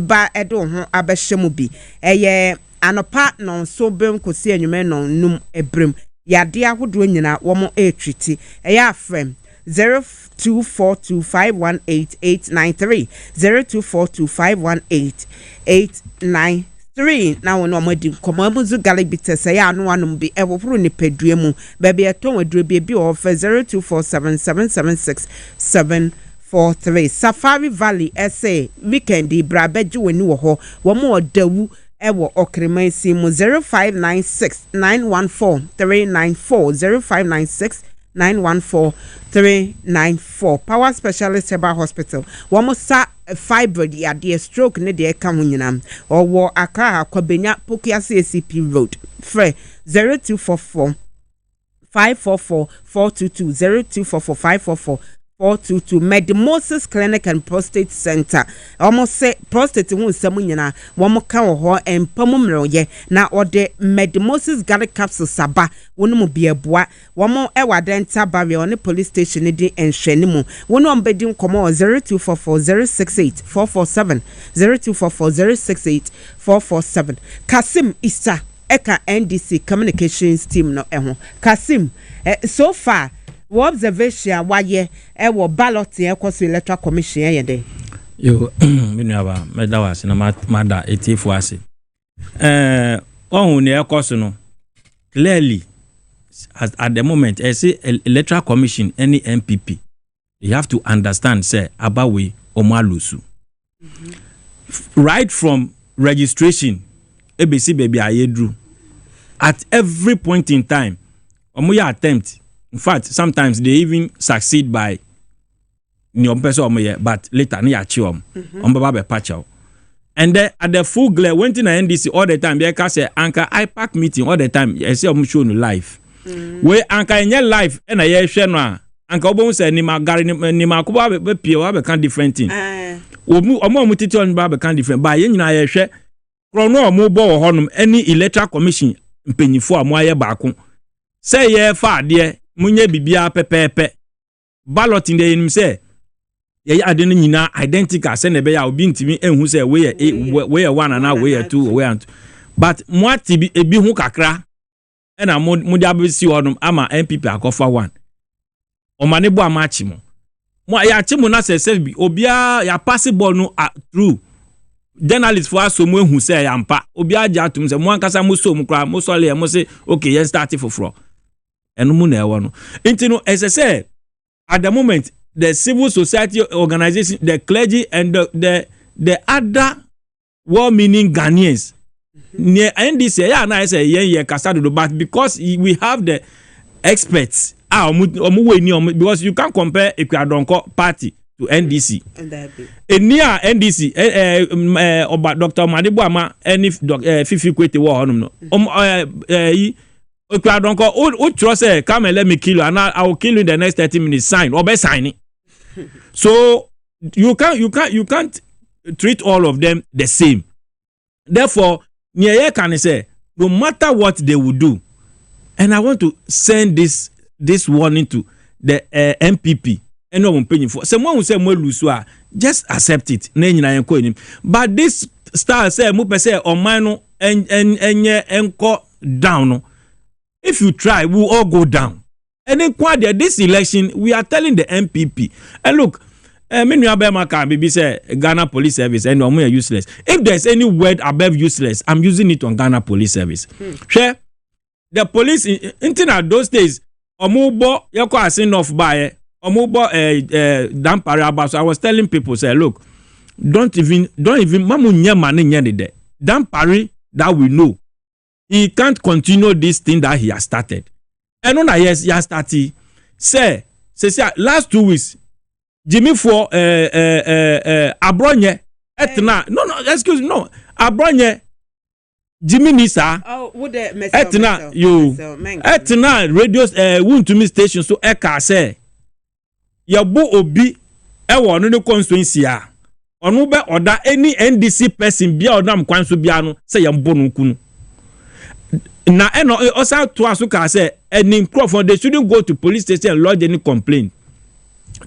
ba edo ho abehwemu bi ye anopa non so bem kosi anwume non num ebrem yade ahodo nyina womo treat ya frem 0242518893 0242518893 now no madi komamuzu galibite say ya no anum bi ewofuru ni pedua mu ba bi eton aduro bi offer 0247776743 Safari Valley SA weekend bra beji wani wo ho wo mo odawu ewo okremansi mu 0596914394 0596914394 Power Specialist Herbal Hospital womo sa fibroid yade stroke ne de ka ho nyinam owo Accra Kwabenya Pokiase ACP Road frɛ 0244 544 422 0244 544 422 Medimosis Clinic and Prostate Center. Almost say prostate won samunyana womo ka wo ho empamumroye na ode Medimosis Garlic capsule saba wono mu bieboa womo ewa dental barrier on police station di enhwene mu wono ombedi nkomo 0244068447 0244068447 Kasim Issa Eka NDC Communications Team no eho Kasim so far what observation why ewo ballot ekwoso electoral commission yede yo menuaba medawas na mada etifu ase ohun ne ekwoso no clearly at the moment I say electoral commission any MPP you have to understand say abawe omalusu right from registration ABC baby ayedru at every point in time omoya attempt. In fact, sometimes they even succeed by but later ni achiom be patchao. And then at the full glare went in a NDC all the time. They can say anchor IPAC meeting all the time. I say show no live. Where anchor in your life and I share no anchor obon say ni magari ni makuba be pio be can different thing. Omo mutiti on ba be can different. Ba yen nyina ye hwe krono omo bo wo honum any electoral commission mpanyifo amo aye baako. Say ye fa de munye bibia pepepe ballot in the enim say ye ade no nyina identical say na be ya obi ntimi enhu say we ye one and now we ye two we and but mwati bi ebi hu kakra e na mo dia be si honum ama MPP akofa one o mane bo amachi mo ya chi mo na say bi obia ya pass ball no through journalist for aso mo enhu say ya mpa obia ja atum say mo ankasa mo so mo kra mo so le mo say okay yes start for and as I said, at the moment, the civil society organization, the clergy, and the other well-meaning Ghanaians, near NDC, but because we have the experts, because you can't compare Ekwadonko party to NDC. And near NDC, Dr. Madibu Hemaa, any Fifi Kwete war on okay, I don't call. Who trust say come and let me kill you, and I will kill you in the next 30 minutes. Sign or be signing. So you can't treat all of them the same. Therefore, Nyeye can say no matter what they will do, and I want to send this warning to the MPP. And no one paying for. Someone will say more lose, just accept it. But this star say mo pe say on mine and down. If you try, we'll all go down. And then this election, we are telling the MPP. And look, Beposo say Ghana Police Service and we are useless. If there's any word above useless, I'm using it on Ghana Police Service. Sure, the police in those days, omubo yako asin off by omubo dampare about. So I was telling people, say, look, don't even mamu nyamane nyade dampare that we know. He can't continue this thing that he has started. And on yes, he has started. Say last 2 weeks, Jimmy for Abronye etna. No, excuse me, no. Abronye Jimmy Nisa. Oh, would etna you etna radios wound to me station so eka say Yabu obi ewo no constituency a. Onu be order any NDC person bia odam kwan so bia no say yambo no kunu. Now, and also to Asuka say, and in Crawford, they shouldn't go to police station and lodge any complaint.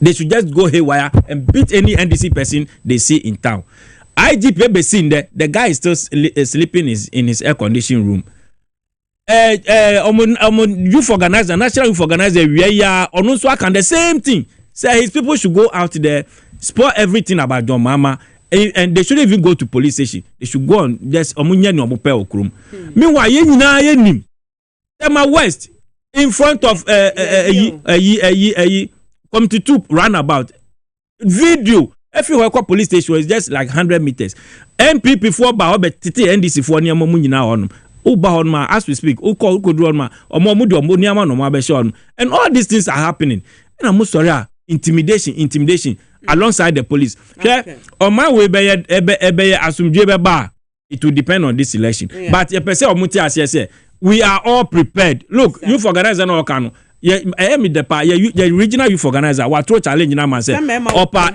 They should just go haywire and beat any NDC person they see in town. IGP be seen there, the guy is still sleeping in his air conditioning room. Youth organizer, national youth organizer, we are on also can the same thing. Say his people should go out there, spoil everything about John Mama. And they shouldn't even go to police station. They should go on. There's omunya no mope okrum. Meanwhile, ye nyina ye nim. Tema West in front of Committee 2 roundabout. Video. Everywhere called police station is just like 100 meters. MPP for ba obe titi NDC for niam mu nyina honum. Uba honma as we speak. Uko do honma. Omo mu do niam no ma be honum. And all these things are happening. And I'm sorry, intimidation. Alongside the police. Okay. On my way, it will depend on this election. Yeah. But we are all prepared. Look, exactly. Youth organizer no can. me the pa regional youth organizer what throw challenge na man say opa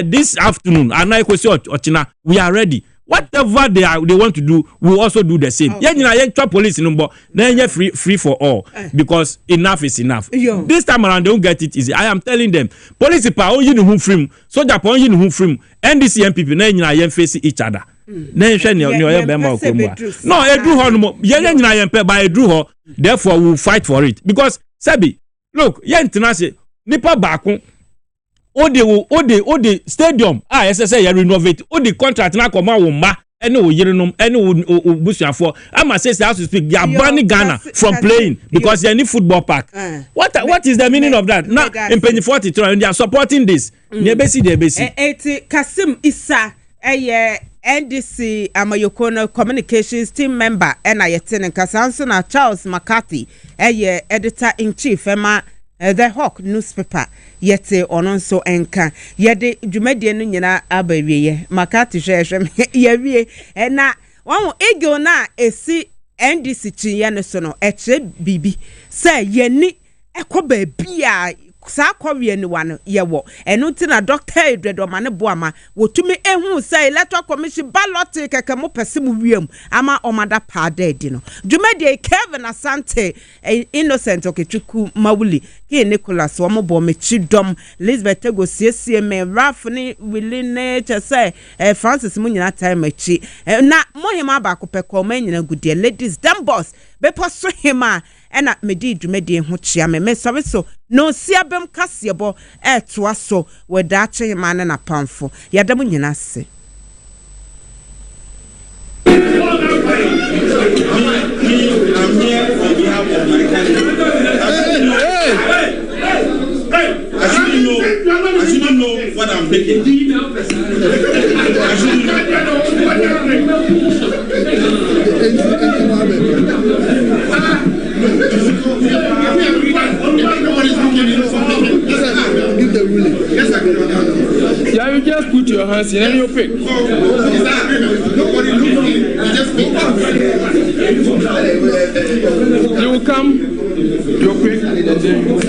this afternoon and I kwesi ochina we are ready. Whatever they want to do, we will also do the same. Yeah, you know, police number. Then you free for all because enough is enough. This time around, they don't get it easy. I am telling them, police power you know who free, soldier power you know who free, NDC MPP then you know face each other. Then you therefore we will fight for it because Sabi, look, say nipa baako. the stadium SSA ya renovate the contract na come womba any o yerenom any o busuafo ama say as to speak they are banning Ghana from playing because they need football park. What is the meaning of that? Now in penny 43 and they are supporting this. Eti Kasim Issa NDC Amayokono communications team member and ayetene Kasanso na Charles McCarthy editor in chief The Hawk newspaper yete ono so enka yede dwumadie no nyina abawiye makati hwehwem yawie na won ego na esi NDC chiye no so no eche bibi say yeni ekoba bia saa kɔwie ni wano yewo enu ti na Dr. Edredoma ne boama wotumi ehu say electoral commission ballot keke mo pese mu wiem ama omada paada di no dwumadie Kevin Asante Innocent Okechukwu Mawuli ke Nicholas wo mo bo mechi dom Elizabeth Tego siesie me Raf ni Willine chese Francis mu nyina time achi na mohima ba kopekɔ ma nyina gudie ladies them boss Beposo Hemaa ena medi dwumadie ho chia me so no siabem kasebo toa so weda ache Hemaa na pamfo yadam nyina se I'm here on behalf of my country. I shouldn't know what I'm taking. Give the ruling. Yeah, you just put your hands in and you pick. Nobody look in. You just pick. You will come, you pick, and then you